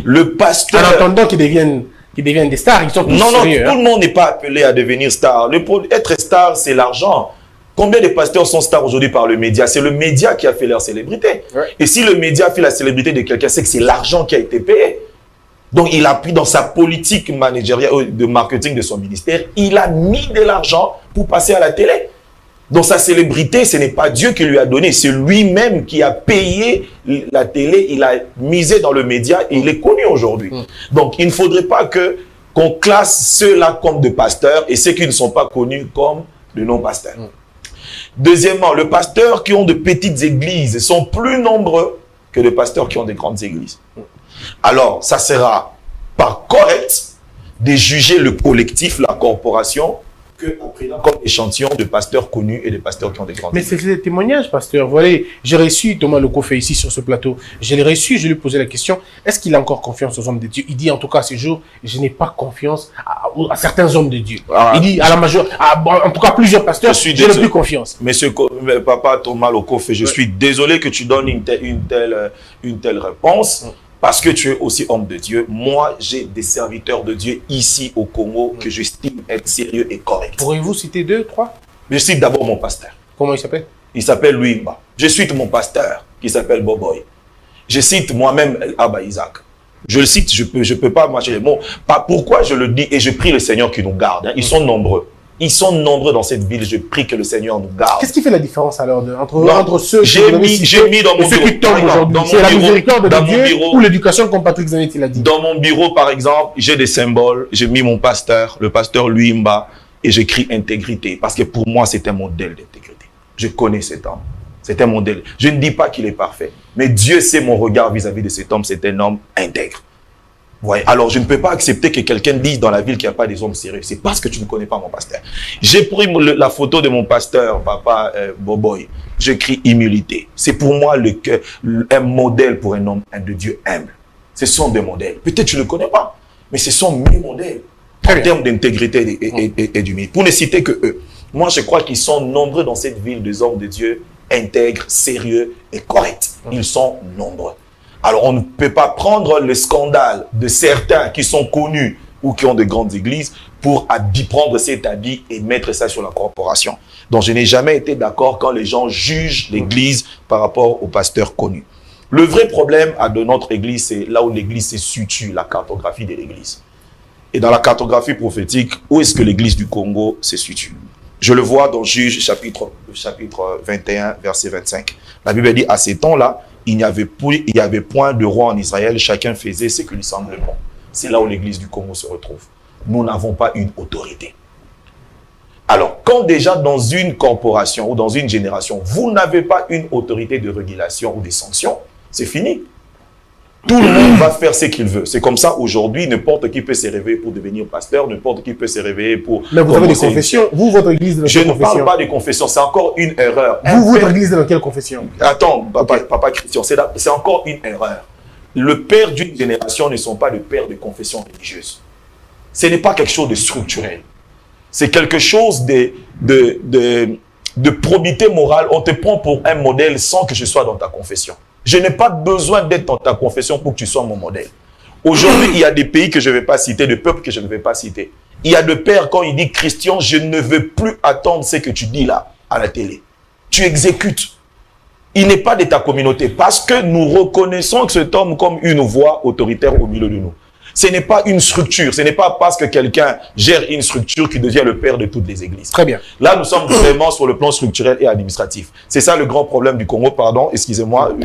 Le En pasteur... attendant qu'ils deviennent des stars, ils sont tous Non, non, sérieux. tout le monde n'est pas appelé à devenir star. Être star, c'est l'argent. Combien de pasteurs sont stars aujourd'hui par le média? C'est le média qui a fait leur célébrité. Ouais. Et si le média fait la célébrité de quelqu'un, c'est que c'est l'argent qui a été payé. Donc, il a pris dans sa politique managériale de marketing de son ministère, il a mis de l'argent pour passer à la télé. Donc, sa célébrité, ce n'est pas Dieu qui lui a donné, c'est lui-même qui a payé la télé, il a misé dans le média et il est connu aujourd'hui. Donc, il ne faudrait pas qu'on classe ceux-là comme de pasteurs et ceux qui ne sont pas connus comme de non-pasteurs. Deuxièmement, les pasteurs qui ont de petites églises sont plus nombreux que les pasteurs qui ont de grandes églises. Alors, ça sera pas correct de juger le collectif, la corporation, comme échantillon de pasteurs connus et de pasteurs qui ont des grandes églises. Mais c'est des témoignages, pasteur. Voilà, j'ai reçu Thomas Lecoffé ici sur ce plateau. Je l'ai reçu, je lui ai posé la question, est-ce qu'il a encore confiance aux hommes de Dieu? Il dit, en tout cas, à ce jour, je n'ai pas confiance à certains hommes de Dieu. Il dit, à la majorité, en tout cas, plusieurs pasteurs, je n'ai plus confiance. Monsieur Papa Thomas Lecoffé, je suis désolé que tu donnes une telle réponse. Parce que tu es aussi homme de Dieu. Moi, j'ai des serviteurs de Dieu ici au Congo que j'estime être sérieux et corrects. Pourriez-vous citer 2, 3? Je cite d'abord mon pasteur. Comment il s'appelle? Il s'appelle Louis Mba. Je cite mon pasteur qui s'appelle Boboy. Je cite moi-même Abba Isaac. Je le cite, je peux pas marcher les mots. Pourquoi je le dis et je prie le Seigneur qui nous garde. Hein. Ils sont nombreux. Ils sont nombreux dans cette ville. Je prie que le Seigneur nous garde. Qu'est-ce qui fait la différence alors entre ceux j'ai mis dans mon bureau, ceux qui tombent aujourd'hui? C'est la miséricorde de Dieu ou l'éducation, comme Patrick Zanetti l'a dit? Dans mon bureau, par exemple, j'ai des symboles. J'ai mis mon pasteur, le pasteur Louis Mba, et j'écris intégrité. Parce que pour moi, c'est un modèle d'intégrité. Je connais cet homme. C'est un modèle. Je ne dis pas qu'il est parfait. Mais Dieu sait mon regard vis-à-vis de cet homme. C'est un homme intègre. Ouais. Alors, je ne peux pas accepter que quelqu'un dise dans la ville qu'il n'y a pas des hommes sérieux. C'est parce que tu ne connais pas mon pasteur. J'ai pris la photo de mon pasteur, Papa Boboy. J'écris humilité. C'est pour moi un modèle pour un homme de Dieu humble. Ce sont des modèles. Peut-être tu ne le connais pas, mais ce sont mes modèles en termes d'intégrité et d'humilité. Pour ne citer que eux. Moi, je crois qu'ils sont nombreux dans cette ville des hommes de Dieu, intègres, sérieux et corrects. Ils sont nombreux. Alors, on ne peut pas prendre le scandale de certains qui sont connus ou qui ont de grandes églises pour prendre cet habit et mettre ça sur la corporation. Donc, je n'ai jamais été d'accord quand les gens jugent l'église par rapport aux pasteurs connus. Le vrai problème de notre église, c'est là où l'église se situe, la cartographie de l'église. Et dans la cartographie prophétique, où est-ce que l'église du Congo se situe? Je le vois dans Juge chapitre 21, verset 25. La Bible dit, à ces temps-là, il n'y avait point de roi en Israël, chacun faisait ce qui lui semblait bon. C'est là où l'église du Congo se retrouve. Nous n'avons pas une autorité. Alors, quand déjà dans une corporation ou dans une génération, vous n'avez pas une autorité de régulation ou de sanction, c'est fini. Tout le monde va faire ce qu'il veut. C'est comme ça aujourd'hui, n'importe qui peut se réveiller pour devenir pasteur, n'importe qui peut se réveiller pour... Mais vous avez des confessions. Vous, votre église, de je ne parle pas des confessions, c'est encore une erreur. Votre église, dans quelle confession? Attends, papa Christian, c'est encore une erreur. Le père d'une génération ne sont pas le père de confession religieuse. Ce n'est pas quelque chose de structurel. C'est quelque chose de probité morale. On te prend pour un modèle sans que je sois dans ta confession. Je n'ai pas besoin d'être dans ta confession pour que tu sois mon modèle. Aujourd'hui, il y a des pays que je ne vais pas citer, des peuples que je ne vais pas citer. Il y a des pères, quand il dit Christian, je ne veux plus attendre ce que tu dis là, à la télé. Tu exécutes. Il n'est pas de ta communauté parce que nous reconnaissons que cet homme comme une voix autoritaire au milieu de nous. Ce n'est pas une structure. Ce n'est pas parce que quelqu'un gère une structure qui devient le père de toutes les églises. Très bien. Là, nous sommes vraiment sur le plan structurel et administratif. C'est ça le grand problème du Congo. Pardon, excusez-moi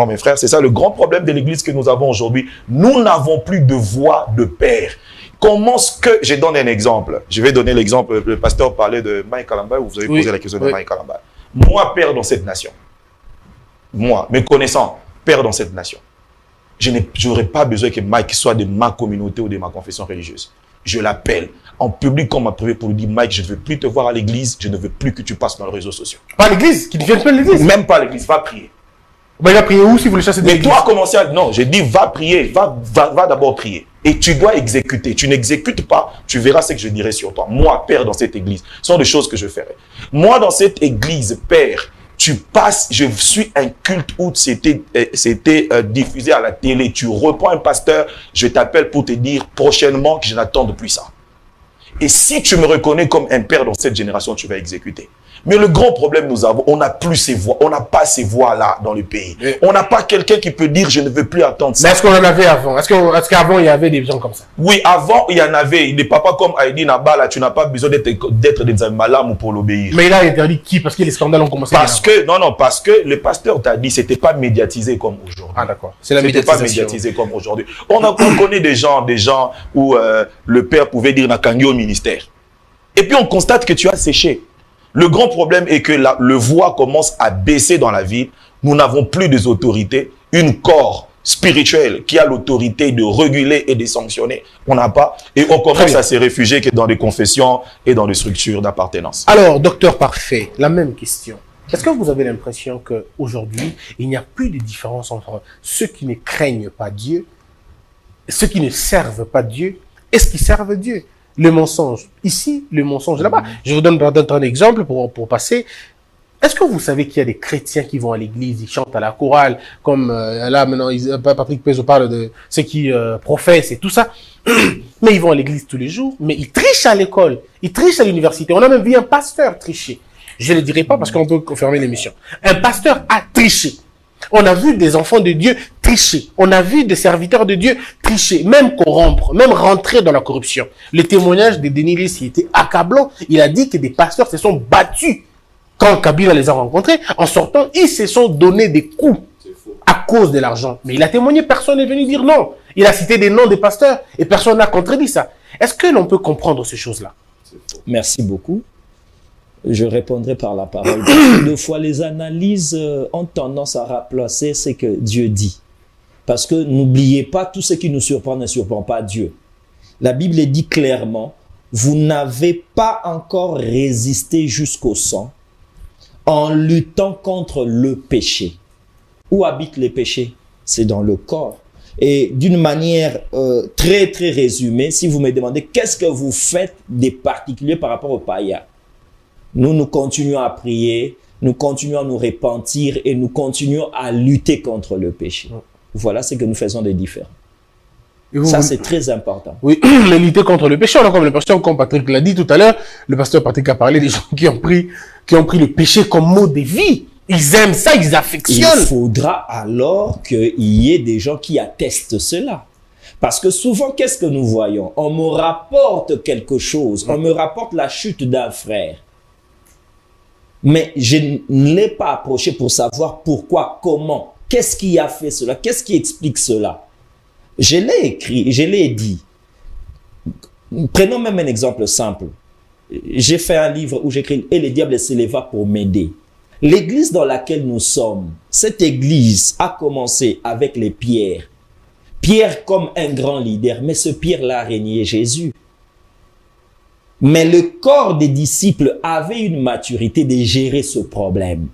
mes frères. C'est ça le grand problème de l'église que nous avons aujourd'hui. Nous n'avons plus de voix de père. Comment est-ce que... Je donne un exemple. Je vais donner l'exemple. Le pasteur parlait de Mike Kalamba. Vous avez posé la question de Mike Kalamba. Moi, père dans cette nation. Moi, me connaissant, père dans cette nation. Je n'aurais pas besoin que Mike soit de ma communauté ou de ma confession religieuse. Je l'appelle en public comme ma privé pour lui dire, Mike, je ne veux plus te voir à l'église, je ne veux plus que tu passes dans les réseaux sociaux. Pas à l'église? Qui ne vienne pas à l'église? Même pas à l'église, va prier. Ben, il va prier où si vous le chassez de l'église? Mais toi, commencer à... Non, j'ai dit, va prier, va d'abord prier. Et tu dois exécuter. Tu n'exécutes pas, tu verras ce que je dirai sur toi. Moi, père, dans cette église, ce sont des choses que je ferai. Moi, dans cette église, père, tu passes, je suis un culte où c'était diffusé à la télé. Tu reprends un pasteur, je t'appelle pour te dire prochainement que je n'attends plus ça. Et si tu me reconnais comme un père dans cette génération, tu vas exécuter. Mais le grand problème nous avons, on n'a plus ces voix, on n'a pas ces voix-là dans le pays. Mais on n'a pas quelqu'un qui peut dire je ne veux plus attendre ça. Mais est-ce qu'on en avait avant? Est-ce qu'avant il y avait des gens comme ça? Oui, avant il y en avait. Il n'est pas comme Heidi Nabala, tu n'as pas besoin d'être des malam pour l'obéir. Mais il a interdit qui? Parce que les scandales ont commencé. Parce que le pasteur t'a dit c'était pas médiatisé comme aujourd'hui. Ah d'accord. C'est la médiatisation. Pas médiatisé comme aujourd'hui. On connaît des gens où le père pouvait dire Nakangi au ministère. Et puis on constate que tu as séché. Le grand problème est que le voix commence à baisser dans la ville. Nous n'avons plus des autorités. Une corps spirituel qui a l'autorité de réguler et de sanctionner, on n'a pas. Et on commence à se réfugier que dans des confessions et dans des structures d'appartenance. Alors, docteur Parfait, la même question. Est-ce que vous avez l'impression qu'aujourd'hui, il n'y a plus de différence entre ceux qui ne craignent pas Dieu, ceux qui ne servent pas Dieu, et ceux qui servent Dieu? Le mensonge ici, le mensonge là-bas. Je vous donne un exemple pour passer. Est-ce que vous savez qu'il y a des chrétiens qui vont à l'église, ils chantent à la chorale, comme là maintenant, Patrick Pezo parle de ceux qui professent et tout ça, mais ils vont à l'église tous les jours, mais ils trichent à l'école, ils trichent à l'université. On a même vu un pasteur tricher. Je ne le dirai pas parce qu'on peut confirmer l'émission. Un pasteur a triché. On a vu des enfants de Dieu tricher. On a vu des serviteurs de Dieu tricher, même corrompre, même rentrer dans la corruption. Le témoignage de Denis Lissi était accablant. Il a dit que des pasteurs se sont battus quand Kabila les a rencontrés. En sortant, ils se sont donné des coups à cause de l'argent. Mais il a témoigné, personne n'est venu dire non. Il a cité des noms des pasteurs et personne n'a contredit ça. Est-ce que l'on peut comprendre ces choses-là? Merci beaucoup. Je répondrai par la parole. Parce que deux fois, les analyses ont tendance à remplacer ce que Dieu dit. Parce que n'oubliez pas, tout ce qui nous surprend ne surprend pas Dieu. La Bible dit clairement, vous n'avez pas encore résisté jusqu'au sang en luttant contre le péché. Où habite le péché? C'est dans le corps. Et d'une manière très résumée, si vous me demandez qu'est-ce que vous faites des particuliers par rapport aux païens, nous continuons à prier, nous continuons à nous repentir et nous continuons à lutter contre le péché. Voilà ce que nous faisons de différent. Ça, c'est très important. Oui, mais lutter contre le péché, on a comme l'impression, comme Patrick l'a dit tout à l'heure, le pasteur Patrick a parlé des gens qui ont pris le péché comme mot de vie. Ils aiment ça, ils affectionnent. Il faudra alors qu'il y ait des gens qui attestent cela. Parce que souvent, qu'est-ce que nous voyons? On me rapporte quelque chose, on me rapporte la chute d'un frère. Mais je ne l'ai pas approché pour savoir pourquoi, comment, qu'est-ce qui a fait cela, qu'est-ce qui explique cela. Je l'ai écrit, je l'ai dit. Prenons même un exemple simple. J'ai fait un livre où j'écris « Et le diable s'éleva pour m'aider ». L'église dans laquelle nous sommes, cette église a commencé avec les Pierres. Pierre comme un grand leader, mais ce Pierre-là a régné Jésus. Mais le corps des disciples avait une maturité de gérer ce problème.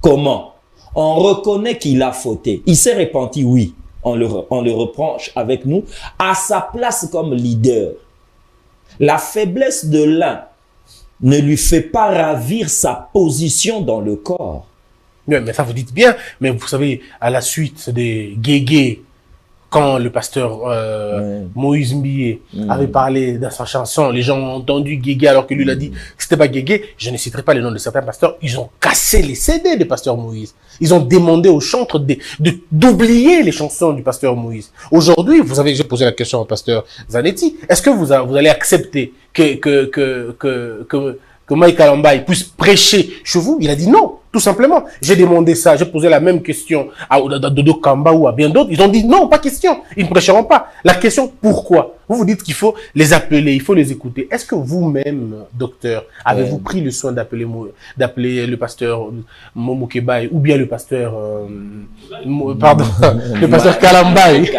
Comment? On reconnaît qu'il a fauté. Il s'est repenti, oui. On le reproche avec nous. À sa place comme leader, la faiblesse de l'un ne lui fait pas ravir sa position dans le corps. Oui, mais ça vous dites bien. Mais vous savez, à la suite des guégués, quand le pasteur Moïse Mbié avait parlé dans sa chanson, les gens ont entendu Guégué alors que lui l'a dit que c'était pas Guégué. Je ne citerai pas les noms de certains pasteurs. Ils ont cassé les CD du pasteur Moïse. Ils ont demandé aux chantres d'oublier les chansons du pasteur Moïse. Aujourd'hui, j'ai posé la question au pasteur Zanetti. Est-ce que vous allez accepter que Mike Kalambaye puisse prêcher chez vous? Il a dit non. Tout simplement, j'ai demandé ça, j'ai posé la même question à Dodo Kamba ou à bien d'autres. Ils ont dit non, pas question, ils ne prêcheront pas. La question, pourquoi? Vous vous dites qu'il faut les appeler, il faut les écouter. Est-ce que vous-même, docteur, avez-vous pris le soin d'appeler le pasteur Momo Kebaye ou bien le pasteur, le pasteur Kalambaye?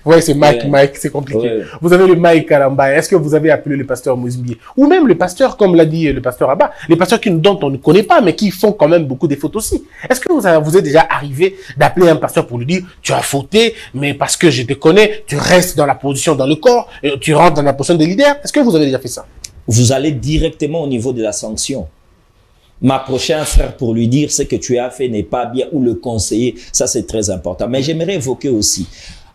Ouais, c'est Mike, c'est compliqué. Ouais. Vous avez le Mike Kalambaye. Est-ce que vous avez appelé le pasteur Mouzmbié? Ou même le pasteur, comme l'a dit le pasteur Abba, les pasteurs dont on ne connaît pas, mais qui font quand même beaucoup de fautes aussi. Est-ce que vous êtes déjà arrivé d'appeler un pasteur pour lui dire, tu as fauté, mais parce que je te connais, tu restes dans la position dans le corps, et tu rentres dans la position de leader? Est-ce que vous avez déjà fait ça? Vous allez directement au niveau de la sanction. M'approcher un frère pour lui dire ce que tu as fait n'est pas bien, ou le conseiller, ça c'est très important. Mais j'aimerais évoquer aussi,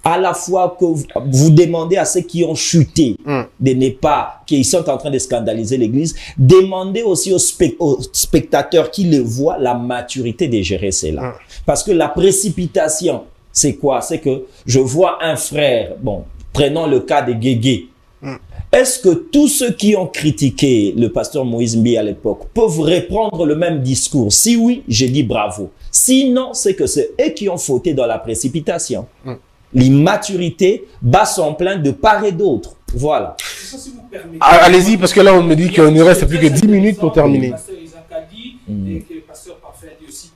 à la fois que vous demandez à ceux qui ont chuté de ne pas, qu'ils sont en train de scandaliser l'église, demandez aussi aux spectateurs qui le voient la maturité de gérer cela. Parce que la précipitation, c'est quoi? C'est que je vois un frère, bon, prenons le cas de Guégué. Est-ce que tous ceux qui ont critiqué le pasteur Moïse Mbié à l'époque peuvent reprendre le même discours? Si oui, j'ai dit bravo. Sinon, c'est que c'est eux qui ont fauté dans la précipitation. L'immaturité bat son plein de part et d'autre. Voilà. ça, si vous permettez. Allez-y, parce que là, on me dit qu'il ne reste plus que 10 minutes pour terminer. Le pasteur Isaac a dit, et que le pasteur Parfait a dit aussi,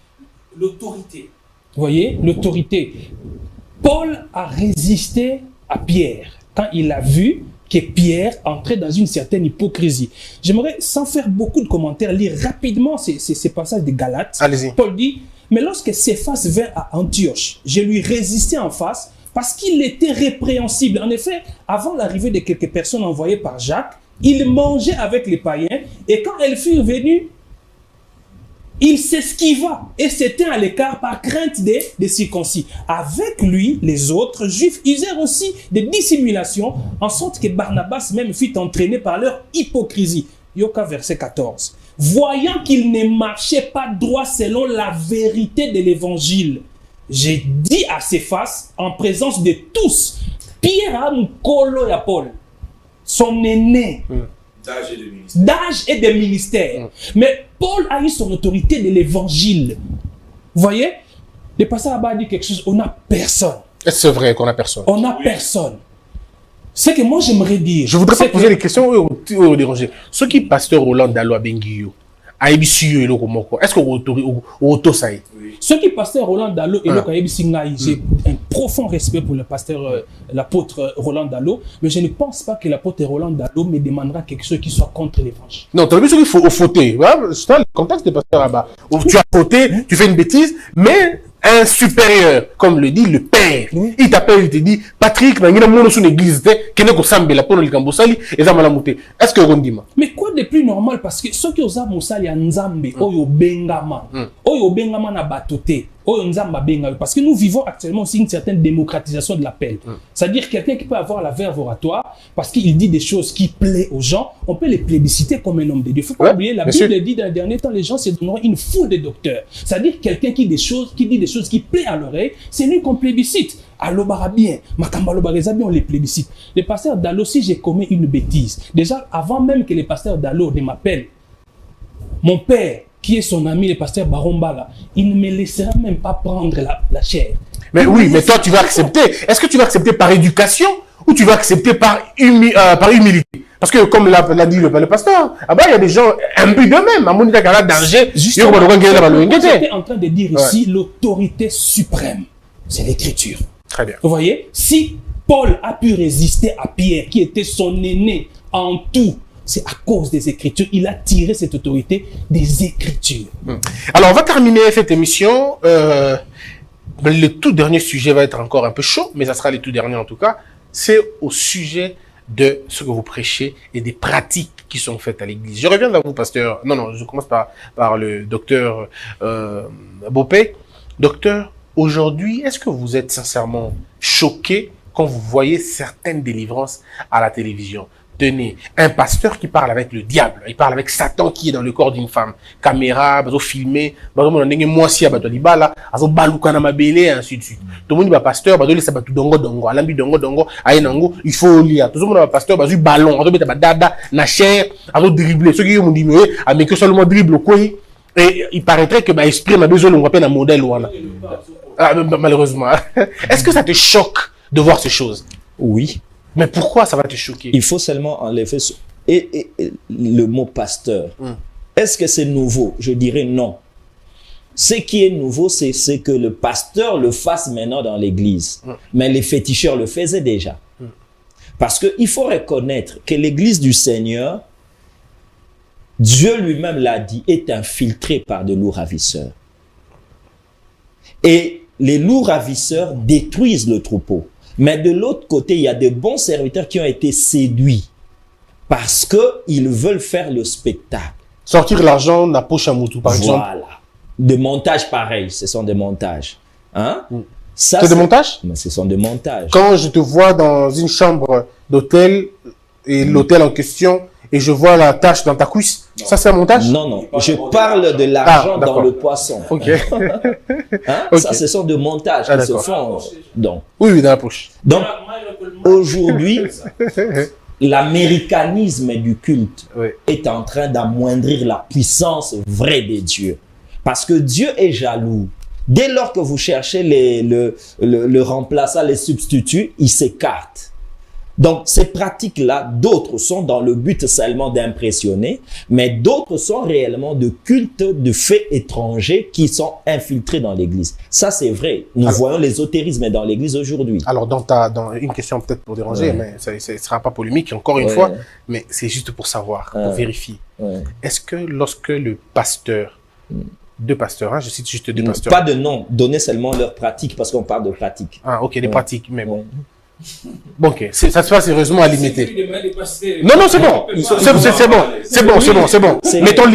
l'autorité. Vous voyez, l'autorité. Paul a résisté à Pierre quand il a vu que Pierre entrait dans une certaine hypocrisie. J'aimerais, sans faire beaucoup de commentaires, lire rapidement ces passages de Galates. Allez-y. Paul dit, mais lorsque Céphas vint à Antioche, je lui résistai en face parce qu'il était répréhensible. En effet, avant l'arrivée de quelques personnes envoyées par Jacques, il mangeait avec les païens et quand elles furent venues, il s'esquiva et se tint à l'écart par crainte des circoncis. Avec lui, les autres juifs usèrent aussi de dissimulation, en sorte que Barnabas même fut entraîné par leur hypocrisie. Yoka verset 14. Voyant qu'il ne marchait pas droit selon la vérité de l'évangile, j'ai dit à Céphas, en présence de tous, Pierre a un colo à Paul, son aîné, d'âge et de ministère. Mais Paul a eu son autorité de l'évangile. Vous voyez, le pasteur là-bas a dit quelque chose, on n'a personne. Est-ce que c'est vrai qu'on n'a personne? On n'a personne. Ce que moi j'aimerais dire. Je voudrais pas poser des questions au déranger. Ce qui pasteur Roland Dalo Benguio, est-ce qu'on auto-saï? Ce qui pasteur Roland Dalo et j'ai un profond respect pour le pasteur, l'apôtre Roland Dalo, mais je ne pense pas que l'apôtre Roland Dalo me demandera quelque chose qui soit contre l'évangile. Non, tu as vu ce qu'il faut fauter. C'est dans le contexte des pasteurs là-bas. Tu as fauté, tu fais une bêtise, mais un supérieur, comme le dit le père, il t'appelle, il te dit, Patrick, est-ce que vous dites? Mais quoi de plus normal, parce que ceux qui ont Moussali à Nzambe, Oyo Bengama, Oyo Bengama na batoté, Oyo Nzamba Benga, parce que nous vivons actuellement aussi une certaine démocratisation de l'appel. C'est-à-dire quelqu'un qui peut avoir la verve oratoire, parce qu'il dit des choses qui plaisent aux gens, on peut les plébisciter comme un homme de Dieu. Il ne faut pas oublier, la Bible dit dans les derniers temps, les gens se donneront une foule de docteurs. C'est-à-dire quelqu'un qui dit des choses qui plaisent à l'oreille, c'est lui qu'on plébiscite. Alobara bien, Makambalobareza bien, on les plébiscite. Le pasteur Dalo, si j'ai commis une bêtise, déjà avant même que le pasteur Dalo ne m'appelle, mon père, qui est son ami, le pasteur Barombala, il ne me laissera même pas prendre la chair. Mais oui, mais toi tu vas accepter. Est-ce que tu vas accepter par éducation ou tu vas accepter par humilité? Parce que comme l'a dit le pasteur, il y a des gens imbus d'eux-mêmes. À mon avis, il y a un danger. Justement, j'étais en train de dire ici l'autorité suprême, c'est l'écriture. Très bien. Vous voyez, si Paul a pu résister à Pierre, qui était son aîné en tout, c'est à cause des Écritures. Il a tiré cette autorité des Écritures. Alors, on va terminer cette émission. Le tout dernier sujet va être encore un peu chaud, mais ça sera le tout dernier en tout cas. C'est au sujet de ce que vous prêchez et des pratiques qui sont faites à l'église. Je reviens vers vous, pasteur. Non, je commence par le docteur Bopé. Docteur, aujourd'hui, est-ce que vous êtes sincèrement choqué quand vous voyez certaines délivrances à la télévision? Tenez, un pasteur qui parle avec le diable, il parle avec Satan qui est dans le corps d'une femme. Caméra, bazo filmer, bazo monandenge mwasi abato libala, azo baluka na mabele, ainsi de suite. Tout le monde va pasteur, bazo lesa batu dongo, alambi dongo, ayenango, il faut lire. Tout le monde va pasteur, bazo ballon, azo beta badada, na chair, azo dribbler. Ceux qui ont dit, mais que seulement dribble, quoi. Et il paraîtrait que, esprit m'a besoin, on va un modèle, voilà. Malheureusement. Est-ce que ça te choque de voir ces choses? Oui. Mais pourquoi ça va te choquer? Il faut seulement enlever et le mot pasteur. Est-ce que c'est nouveau? Je dirais non. Ce qui est nouveau, c'est que le pasteur le fasse maintenant dans l'église. Mais les féticheurs le faisaient déjà. Parce qu'il faut reconnaître que l'église du Seigneur, Dieu lui-même l'a dit, est infiltrée par de loups ravisseurs. Et les loups ravisseurs détruisent le troupeau. Mais de l'autre côté, il y a de bons serviteurs qui ont été séduits parce qu'ils veulent faire le spectacle. Sortir l'argent de la poche à Moutou, par exemple. Voilà. Des montages pareils, ce sont des montages. Hein? C'est des montages? Mais ce sont des montages. Quand je te vois dans une chambre d'hôtel, et l'hôtel en question, et je vois la tache dans ta cuisse, ça c'est un montage? Non. Je parle de l'argent dans le poisson. Ok. Okay. Ça, ce sont des montages qui se font. Donc. Oui, dans la poche. Donc, aujourd'hui, l'américanisme du culte est en train d'amoindrir la puissance vraie des dieux. Parce que Dieu est jaloux. Dès lors que vous cherchez le remplaçant, les substituts, il s'écarte. Donc, ces pratiques-là, d'autres sont dans le but seulement d'impressionner, mais d'autres sont réellement de cultes, de faits étrangers qui sont infiltrés dans l'Église. Ça, c'est vrai. Nous voyons l'ésotérisme dans l'Église aujourd'hui. Alors, dans une question peut-être pour déranger, mais ça ne sera pas polémique, encore une fois, mais c'est juste pour savoir, pour vérifier. Est-ce que lorsque le pasteur, deux pasteurs, hein, je cite juste deux pasteurs. Pas de nom, donnez seulement leurs pratiques, parce qu'on parle de pratiques. Ah, ok, des pratiques, mais bon. Bon, ok, ça se passe sérieusement à limiter. Non, non, c'est bon. C'est bon.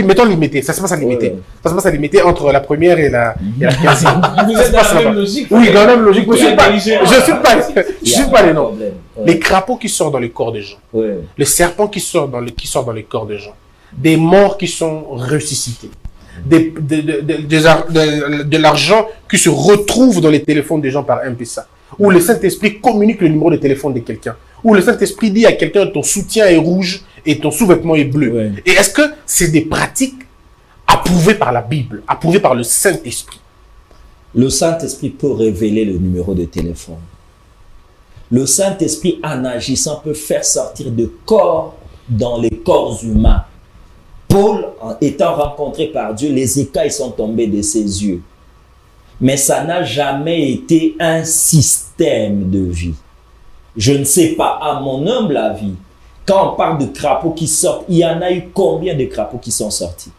Mettons limité. Ça se passe à limiter. Ça se passe à limiter entre la première et la 15e. Vous êtes dans la même logique. Oui, dans la même logique. Je suis pas les noms. Les crapauds qui sortent dans le corps des gens. Le serpent qui sort dans le corps des gens. Des morts qui sont ressuscités. De l'argent qui se retrouve dans les téléphones des gens par M-Pesa. Où le Saint-Esprit communique le numéro de téléphone de quelqu'un. Où le Saint-Esprit dit à quelqu'un ton soutien est rouge et ton sous-vêtement est bleu. Et est-ce que c'est des pratiques approuvées par la Bible, approuvées par le Saint-Esprit? Le Saint-Esprit peut révéler le numéro de téléphone. Le Saint-Esprit, en agissant, peut faire sortir de corps dans les corps humains. Paul, en étant rencontré par Dieu, les écailles sont tombées de ses yeux. Mais ça n'a jamais été un système de vie. Je ne sais pas, à mon humble avis, quand on parle de crapauds qui sortent, il y en a eu combien de crapauds qui sont sortis?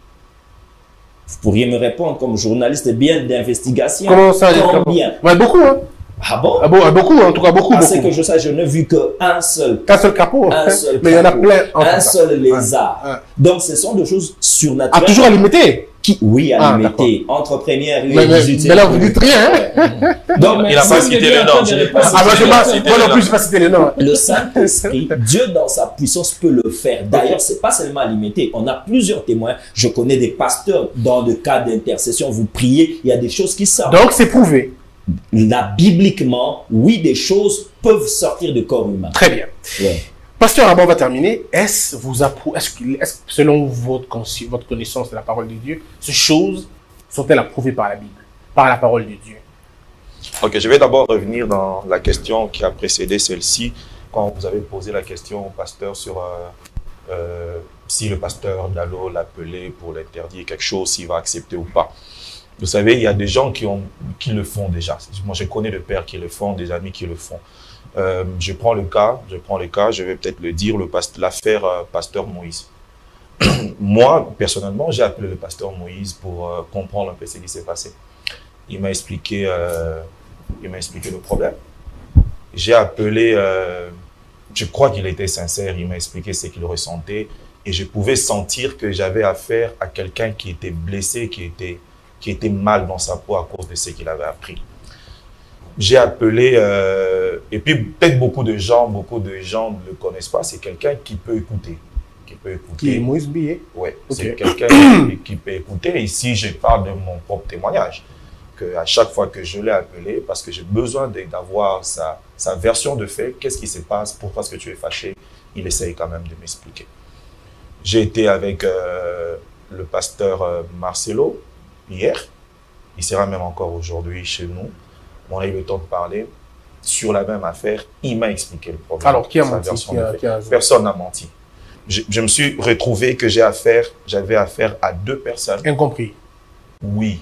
Vous pourriez me répondre comme journaliste bien d'investigation. Comment ça? Combien? Ouais, beaucoup, hein. Ah bon? Beaucoup, en tout cas, beaucoup. Parce que je sais, je n'ai vu qu'un seul. Qu'un seul crapaud. Un seul mais il y en a plein. Un seul lézard. Donc, ce sont des choses surnaturelles. Ah, toujours à limiter? Oui, à limiter. Entre première et mais là, vous dites rien, hein? Donc, il n'a pas cité les noms. Moi non plus, je n'ai pas cité les noms. Le Saint-Esprit, Dieu dans sa puissance peut le faire. D'ailleurs, c'est pas seulement à limiter. On a plusieurs témoins. Je connais des pasteurs dans le cas d'intercession. Vous priez, il y a des choses qui sortent. Donc, c'est prouvé. Là, bibliquement, oui, des choses peuvent sortir du corps humain. Très bien. Pasteur, avant on va terminer. Est-ce selon votre connaissance de la parole de Dieu, ces choses sont-elles approuvées par la Bible, par la parole de Dieu? Ok, je vais d'abord revenir dans la question qui a précédé celle-ci, quand vous avez posé la question au pasteur sur si le pasteur Dalo l'appelait pour l'interdire quelque chose, s'il va accepter ou pas. Vous savez, il y a des gens qui le font déjà. Moi, je connais des pères qui le font, des amis qui le font. Je prends le cas, je vais peut-être le dire, l'affaire pasteur Moïse. Moi, personnellement, j'ai appelé le pasteur Moïse pour comprendre un peu ce qui s'est passé. Il m'a expliqué le problème. J'ai appelé, je crois qu'il était sincère, il m'a expliqué ce qu'il ressentait et je pouvais sentir que j'avais affaire à quelqu'un qui était blessé, qui était mal dans sa peau à cause de ce qu'il avait appris. J'ai appelé, et puis peut-être beaucoup de gens ne le connaissent pas, c'est quelqu'un qui peut écouter. Qui est Moïse Billet? Oui, c'est quelqu'un qui peut écouter. Ici, je parle de mon propre témoignage. À chaque fois que je l'ai appelé, parce que j'ai besoin d'avoir sa version de fait, qu'est-ce qui se passe, pourquoi est-ce que tu es fâché, il essaye quand même de m'expliquer. J'ai été avec le pasteur Marcelo hier, il sera même encore aujourd'hui chez nous. On a eu le temps de parler sur la même affaire, il m'a expliqué le problème. Alors, qui a menti? Personne n'a menti. Je me suis retrouvé que j'avais affaire à deux personnes. Incompris. Oui.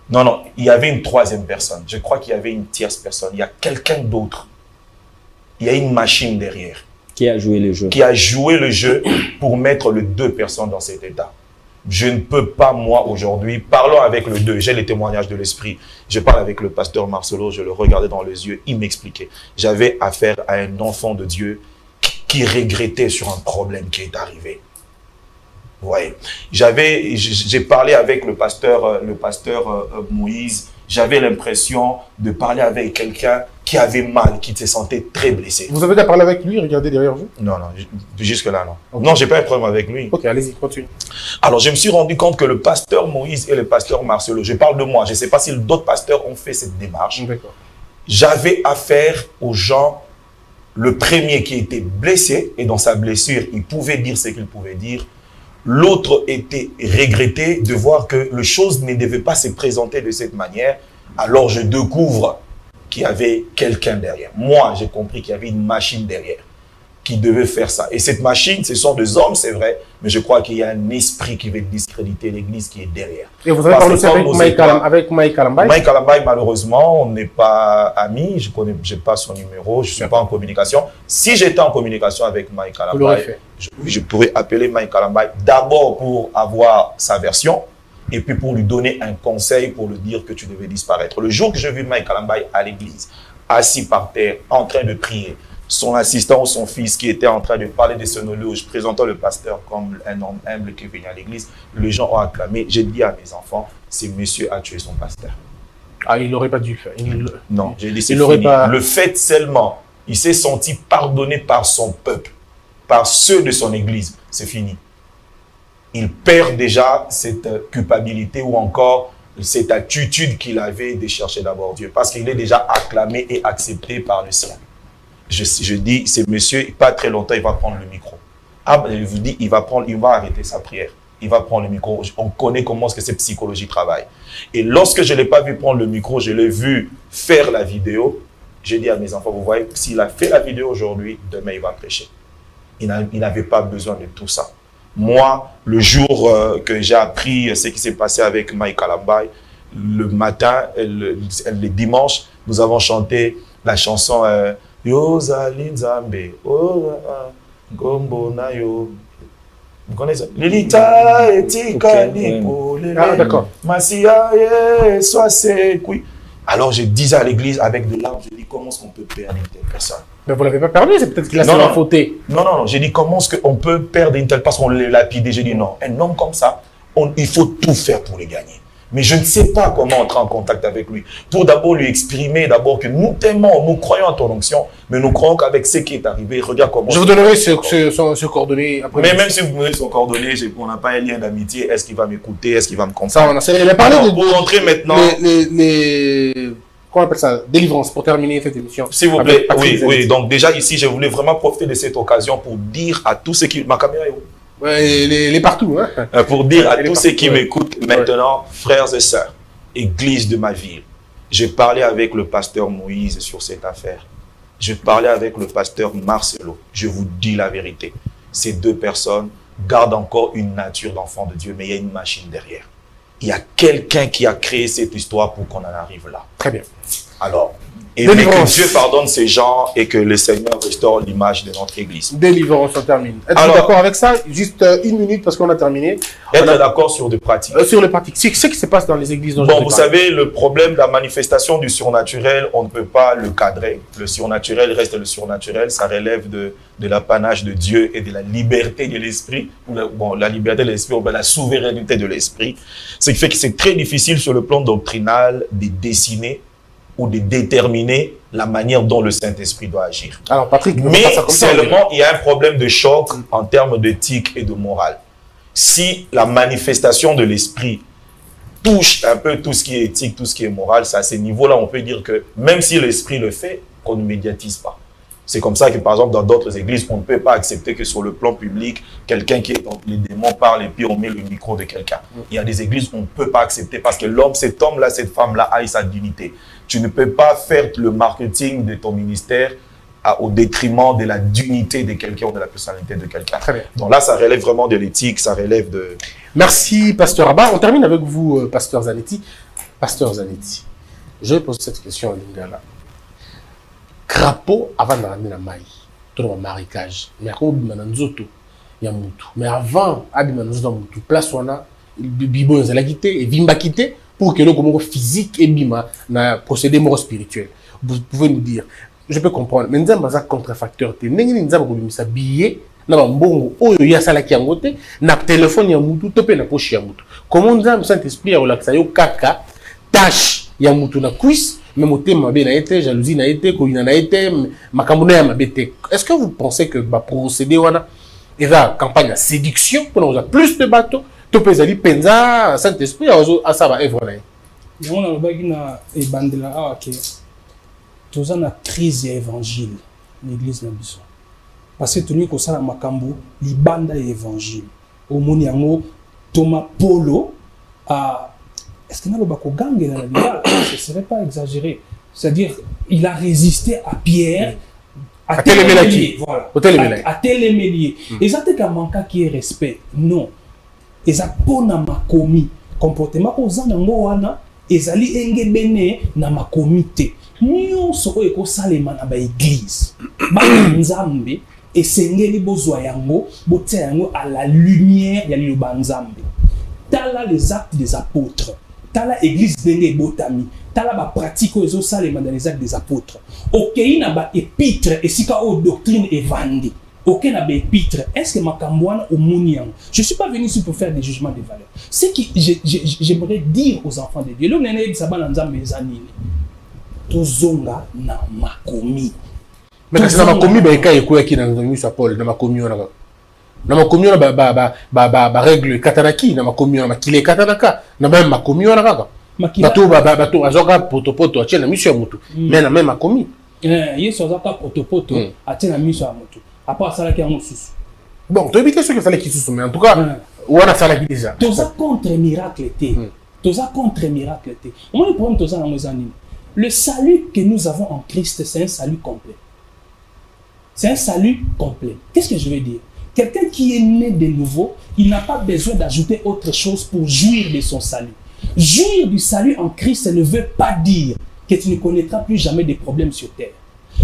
Non, il y avait une troisième personne. Je crois qu'il y avait une tierce personne. Il y a quelqu'un d'autre. Il y a une machine derrière. Qui a joué le jeu. Qui a joué le jeu pour mettre les deux personnes dans cet état. Je ne peux pas, moi, aujourd'hui, parlons avec le deux, j'ai les témoignages de l'esprit. Je parle avec le pasteur Marcelo, je le regardais dans les yeux, il m'expliquait. J'avais affaire à un enfant de Dieu qui regrettait sur un problème qui est arrivé. Vous voyez, j'ai parlé avec le pasteur Moïse, j'avais l'impression de parler avec quelqu'un qui avait mal, qui se sentait très blessé. Vous avez déjà parlé avec lui, regardez derrière vous? Non, jusque-là, non. Okay. Non, j'ai pas un problème avec lui. Ok, allez-y, continue. Alors, je me suis rendu compte que le pasteur Moïse et le pasteur Marcelo, je parle de moi, je ne sais pas si d'autres pasteurs ont fait cette démarche. D'accord. J'avais affaire aux gens, le premier qui était blessé, et dans sa blessure, il pouvait dire ce qu'il pouvait dire. L'autre était regretté de voir que les choses ne devaient pas se présenter de cette manière. Alors, je découvre qu'il y avait quelqu'un derrière. Moi, j'ai compris qu'il y avait une machine derrière. qui devait faire ça. Et cette machine, ce sont des hommes, c'est vrai, mais je crois qu'il y a un esprit qui veut discréditer l'Église qui est derrière. Et vous avez parlé aussi avec Mike Alambay? Mike Alambay, malheureusement, on n'est pas amis, je n'ai pas son numéro, je ne suis pas en communication. Si j'étais en communication avec Mike Alambay, je pourrais appeler Mike Alambay d'abord pour avoir sa version, et puis pour lui donner un conseil, pour lui dire que tu devais disparaître. Le jour que j'ai vu Mike Alambay à l'église, assis par terre, en train de prier, son assistant ou son fils qui était en train de parler de son éloge, présentant le pasteur comme un homme humble qui venait à l'église, les gens ont acclamé. J'ai dit à mes enfants, ce monsieur a tué son pasteur. Ah, il n'aurait pas dû le faire. Non, j'ai dit c'est fini. Pas... Le fait seulement, il s'est senti pardonné par son peuple, par ceux de son église, c'est fini. Il perd déjà cette culpabilité ou encore cette attitude qu'il avait de chercher d'abord Dieu, parce qu'il est déjà acclamé et accepté par le ciel. Je dis, ce monsieur, pas très longtemps, il va prendre le micro. Ah, je vous dis, il va arrêter sa prière. Il va prendre le micro. On connaît comment cette psychologie travaille. Et lorsque je ne l'ai pas vu prendre le micro, je l'ai vu faire la vidéo. J'ai dit à mes enfants, vous voyez, s'il a fait la vidéo aujourd'hui, demain il va prêcher. Il n'avait pas besoin de tout ça. Moi, le jour que j'ai appris ce qui s'est passé avec Mike Alambay, le matin, le dimanche, nous avons chanté la chanson Yo Zali Nzambe, Gombo na yo. Vous connaissez ça? Lilita etika lipo. Ah, d'accord. Masia soit c'est oui. Alors je disais à l'église avec de larmes, je dis comment est-ce qu'on peut perdre une telle personne? Mais vous ne l'avez pas perdu, c'est peut-être qu'il a sa faute. Non, j'ai dit comment est-ce qu'on peut perdre une telle parce qu'on l'a lapidé. J'ai dit non, un homme comme ça, il faut tout faire pour le gagner. Mais je ne sais pas comment entrer en contact avec lui. Pour d'abord lui exprimer d'abord que nous t'aimons, nous croyons en ton onction, mais nous croyons qu'avec ce qui est arrivé, regarde comment... Je vous donnerai ce coordonnées après. Mais même si vous me donnez son coordonnées, on n'a pas un lien d'amitié, est-ce qu'il va m'écouter, est-ce qu'il va me comprendre? Ça, on a parlé de... Pour rentrer maintenant... Comment on appelle ça? Délivrance, pour terminer cette émission. S'il vous plaît, oui. Donc déjà ici, je voulais vraiment profiter de cette occasion pour dire à tous ceux qui... Ma caméra est où? Les partout. Hein. Pour dire à tous ceux qui m'écoutent maintenant, frères et sœurs, église de ma ville, j'ai parlé avec le pasteur Moïse sur cette affaire. Je parlais avec le pasteur Marcelo. Je vous dis la vérité. Ces deux personnes gardent encore une nature d'enfant de Dieu, mais il y a une machine derrière. Il y a quelqu'un qui a créé cette histoire pour qu'on en arrive là. Très bien. Alors, et que Dieu pardonne ces gens et que le Seigneur restaure l'image de notre église. Délivrance, on termine. Êtes-vous d'accord avec ça? Juste une minute parce qu'on a terminé. Être d'accord sur des pratiques. Sur les pratiques. C'est ce qui se passe dans les églises. Bon, vous savez, le problème de la manifestation du surnaturel, on ne peut pas le cadrer. Le surnaturel reste le surnaturel. Ça relève de l'apanage de Dieu et de la liberté de l'esprit. Bon, la liberté de l'esprit, la souveraineté de l'esprit. Ce qui fait que c'est très difficile sur le plan doctrinal de dessiner ou de déterminer la manière dont le Saint-Esprit doit agir. Alors, Patrick, mais seulement, il y a un problème de choc en termes d'éthique et de morale. Si la manifestation de l'Esprit touche un peu tout ce qui est éthique, tout ce qui est moral, c'est à ce niveau-là, on peut dire que même si l'Esprit le fait, qu'on ne médiatise pas. C'est comme ça que, par exemple, dans d'autres églises, on ne peut pas accepter que sur le plan public, quelqu'un qui est dans les démons parle et puis on met le micro de quelqu'un. Il y a des églises où on ne peut pas accepter parce que l'homme, cet homme-là, cette femme-là a sa dignité. Tu ne peux pas faire le marketing de ton ministère au détriment de la dignité de quelqu'un ou de la personnalité de quelqu'un. Donc là, ça relève vraiment de l'éthique, ça relève de... Merci, Pasteur Abba. On termine avec vous, Pasteur Zanetti. Pasteur Zanetti, je vais poser cette question à Lingala. Crapaud avant d'amener la maille, tout le marécage, mais mais avant d'amener place on a bibo la quitté et vimba quitté pour que le comme physique et bima na procédé mort spirituel. Vous pouvez nous dire, je peux comprendre, mais nous avons un contrefacteur. Nous avons un billet, nous avons un bon oyo ya sala ki angote, na téléphone ya mutu topé na poche ya mutu. Comment nous avons Saint-Esprit à relaxer yo kaka tâche ya mutu na cuisse. Même au thème na été, jalousie na été, colina na été, makambo ya mabete. Est-ce que vous pensez que va procéder wana et la campagne de séduction pour nous avoir plus de bateaux, tout peut aller penza Saint-Esprit à ça va œuvre là. On a le bagina et bandela ah ok. Tous en a crise évangile l'église na biso. Parce que tenu ko sala makambo li banda évangile. Au moni yango Thomas Polo a est-ce qu'il n'a pas gagné dans la vie? Ce ne serait pas exagéré. C'est-à-dire, il a résisté à Pierre Atelemeli, voilà. Atelemeli. Atelemeli. Et ça, c'est un manque qui est respect. Non. Et ça, pour na makomi. Comportement aux anangoana, et zali enge bene na makomite. Nous sommes eko salema na ba église. Ba nzambe, et sengeli bozwa yango, botia yango à la lumière ya liloba nzambe. Tala les actes des apôtres. Tala église denge botami. Tala ba pratique aux salema dans les actes des apôtres. Ok, na ba épître, et sika o doctrine évandée. Ok, na épître. Est-ce que Makambouana ou Mouniang? Je ne suis pas venu ici pour faire des jugements de valeur. Ce que j'aimerais dire aux enfants de Dieu, le nene sabana nzambe zanini. Tozonga na makomi. Mais c'est na makomi ba eka eko yaki na nzambe sa Paul na makomi ona. Na makomi ona ba règle katanaki na makomi ona makile katanaka na même makomi ona kaka. Bato azoka poto atie na miso ya mutu. Mais na même makomi. Yeso azoka poto atie na miso ya mutu. Après ça, il y a un sous. Bon, tu as évité ce que ça qui sous, mais en tout cas, on a ça qui déjà. Tout ça contre miracle. Tout ça contre miracle. Moi, le problème, tout ça dans nos animes. Le salut que nous avons en Christ, c'est un salut complet. C'est un salut complet. Qu'est-ce que je veux dire? Quelqu'un qui est né de nouveau, il n'a pas besoin d'ajouter autre chose pour jouir de son salut. Jouir du salut en Christ ne veut pas dire que tu ne connaîtras plus jamais de problèmes sur terre.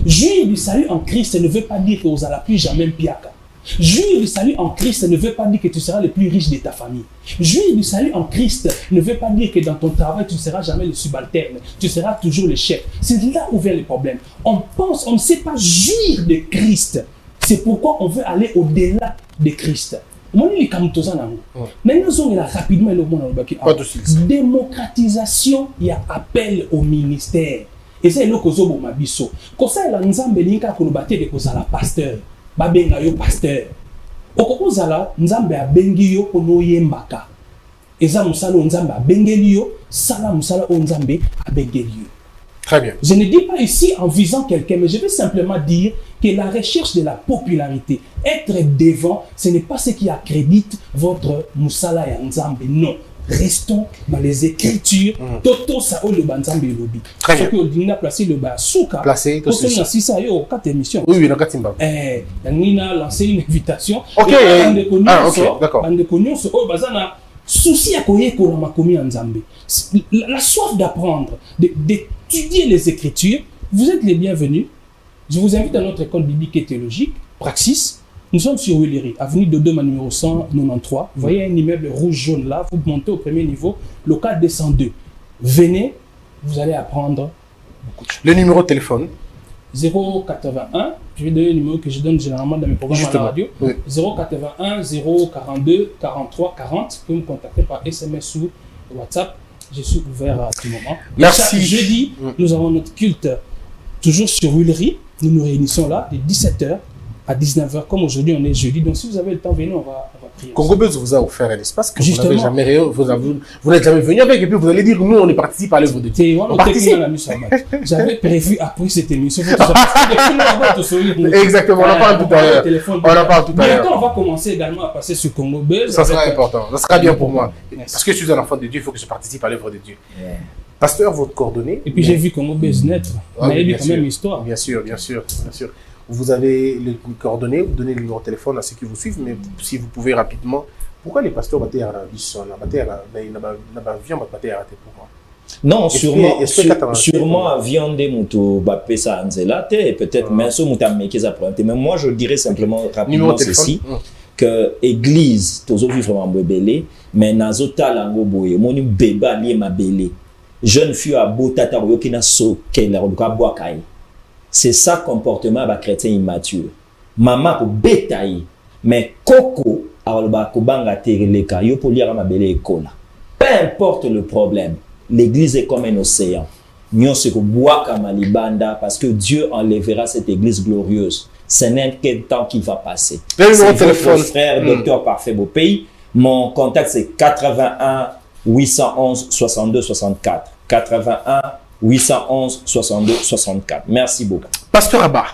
Jouir du salut en Christ ne veut pas dire que vous n'allez plus jamais piaka. Jouir du salut en Christ ne veut pas dire que tu seras le plus riche de ta famille. Jouir du salut en Christ ne veut pas dire que dans ton travail, tu ne seras jamais le subalterne. Tu seras toujours le chef. C'est là où vient le problème. On pense, on ne sait pas jouir de Christ. C'est pourquoi on veut aller au-delà de Christ. Maintenant, on est rapidement démocratisation, il y a appel au ministère. Et c'est là que zobo mabiso. Quand ça la nzambe linka kolobate de kozala pasteur, ba benga yo pasteur. Okoko zala nzambe abengi yo kono yembaka. Eza musala nzambe abengeli yo, sala musala nzambe abengeli yo. Très bien. Je ne dis pas ici en visant quelqu'un, mais je vais simplement dire que la recherche de la popularité, être devant, ce n'est pas ce qui accrédite votre musala ya nzambe, non. Restons dans les Écritures. Toto sa o le banzambe lobi. Très bien. Ce que Odina placé le bas souka. Placé. Pour que nous assistions à 4 émissions. Oui, dans 4 timba. Nina lancé une invitation. Ok. Ok, d'accord. Bande konyo so o bazana souci à koye ko na makomi en Nzambe. La soif d'apprendre, d'étudier les Écritures. Vous êtes les bienvenus. Je vous invite à notre école biblique et théologique, Praxis. Nous sommes sur Willery, avenue de Doma numéro 193. Vous voyez un immeuble rouge-jaune là, vous montez au premier niveau, local 202. Venez, vous allez apprendre beaucoup de choses. Le numéro de téléphone 081, je vais donner le numéro que je donne généralement dans mes programmes à la radio. Oui. 081 042 43 40. Vous pouvez me contacter par SMS ou WhatsApp. Je suis ouvert à tout moment. Merci. Chaque jeudi, nous avons notre culte toujours sur Willery. Nous nous réunissons là de 17h à 19h, comme aujourd'hui on est jeudi. Donc si vous avez le temps, venez, on va prier. Congo-Buzz vous a offert un espace que vous n'avez jamais, vous n'êtes jamais venu avec, et puis vous allez dire, nous on est participé à l'œuvre de Dieu. On participe. J'avais prévu après cette émission. Exactement, on en parle tout à l'heure. On en parle tout à l'heure. Bientôt on va commencer également à passer sur Congo-Buzz. Ça sera important, ça sera bien pour moi. Parce que je suis un enfant de Dieu, il faut que je participe à l'œuvre de Dieu. Pasteur, votre coordonnée. Et puis j'ai vu Congo-Buzz naître. On a eu quand même histoire. Bien sûr, bien sûr, bien sûr. Vous avez les coordonnées, vous donnez le numéro de téléphone à ceux qui vous suivent, mais si vous pouvez rapidement, pourquoi les pasteurs battent à la vie pourquoi? Non, sûrement viande mutu bape sa anzela et peut-être même so muta meke za problème. Mais moi je dirais simplement rapidement ceci que église tozo vivre vraiment bebele mais nazota lango boye moni beba lié ma belé jeune fille à botata yokina so kela ruka boakai. C'est ça comportement ba chrétien immature. Maman ko betaï mais koko aloba ko banga tereleka yo poliara mabele ekola. Peu importe le problème, l'église est comme un océan. Nyon se ko boaka malibanda parce que Dieu enlèvera cette église glorieuse. Ce n'est qu'un temps qui va passer. C'est votre frère docteur parfait beau pays. Mon contact c'est 81 811 62 64. 81 811 62 64. Merci beaucoup. Pasteur Abba.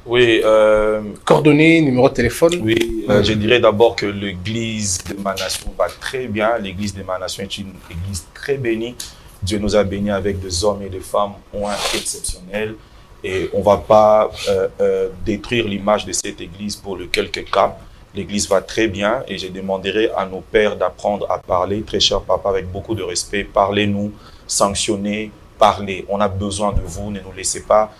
Oui. Coordonnées, numéro de téléphone. Oui, je dirais d'abord que l'église d'Émanation va très bien. L'église d'Émanation est une église très bénie. Dieu nous a bénis avec des hommes et des femmes exceptionnels. Et on ne va pas détruire l'image de cette église pour le quelques cas. L'église va très bien et je demanderai à nos pères d'apprendre à parler. Très cher papa, avec beaucoup de respect, parlez-nous, sanctionnez, parlez. On a besoin de vous, ne nous laissez pas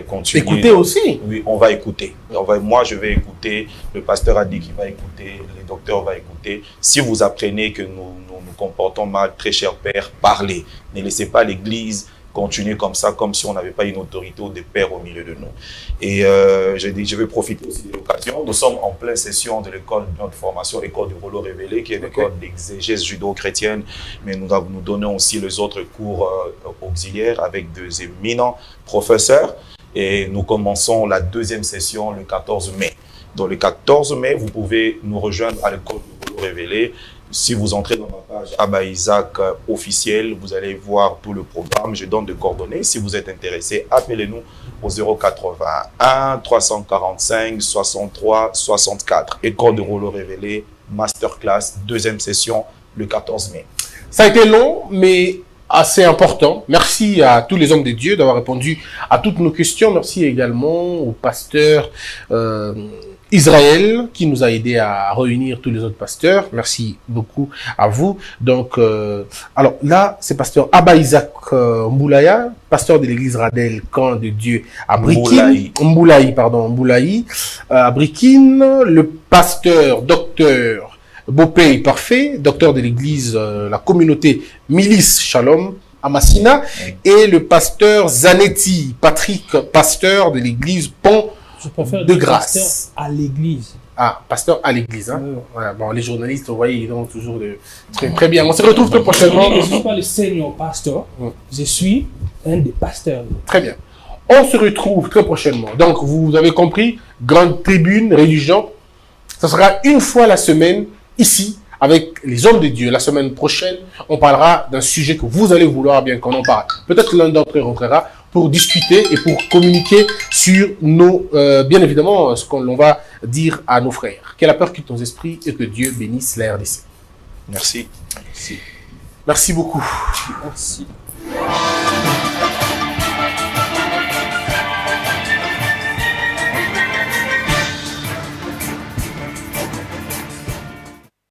continuer. Écoutez aussi. Oui, on va écouter. Moi, je vais écouter. Le pasteur a dit qu'il va écouter. Le docteur va écouter. Si vous apprenez que nous nous comportons mal, très cher père, parlez. Ne laissez pas l'église continuer comme ça, comme si on n'avait pas une autorité ou des pères au milieu de nous. Et je vais profiter aussi de l'occasion. Nous sommes en pleine session de l'école de notre formation, école du Rollo Révélé, qui est l'école d'exégèse judo-chrétienne, mais nous donnons aussi les autres cours auxiliaires avec des éminents professeurs. Et nous commençons la deuxième session le 14 mai. Donc le 14 mai, vous pouvez nous rejoindre à l'école du Rollo Révélé. Si vous entrez dans ma page Abba Isaac officielle, vous allez voir tout le programme. Je donne des coordonnées. Si vous êtes intéressé, appelez-nous au 081 345 63 64. École de Rollo Révélé, masterclass, deuxième session, le 14 mai. Ça a été long, mais assez important. Merci à tous les hommes de Dieu d'avoir répondu à toutes nos questions. Merci également au pasteur Israël qui nous a aidé à réunir tous les autres pasteurs. Merci beaucoup à vous. Donc, alors là, c'est pasteur Abba Isaac Mboulaya, pasteur de l'église Radel, camp de Dieu à Brikine. Mboulaï, à Brikine. Le pasteur docteur Bopé Parfait, docteur de l'église, la communauté Milice Shalom à Massina, et le pasteur Zanetti Patrick, pasteur de l'église Pont de Grâce. Pasteur à l'église. Ah, pasteur à l'église. Hein? Voilà, bon, les journalistes, vous voyez, ils ont toujours très bien. On se retrouve très prochainement. Je ne suis pas le senior pasteur, je suis un des pasteurs. Très bien. On se retrouve très prochainement. Donc, vous avez compris, grande tribune, religion. Ce sera une fois la semaine, ici, avec les hommes de Dieu. La semaine prochaine, on parlera d'un sujet que vous allez vouloir bien qu'on en parle. Peut-être l'un d'entre eux rentrera pour discuter et pour communiquer sur nos, bien évidemment, ce qu'on va dire à nos frères. Que la peur quitte nos esprits et que Dieu bénisse la RDC. Merci. Merci beaucoup. Merci.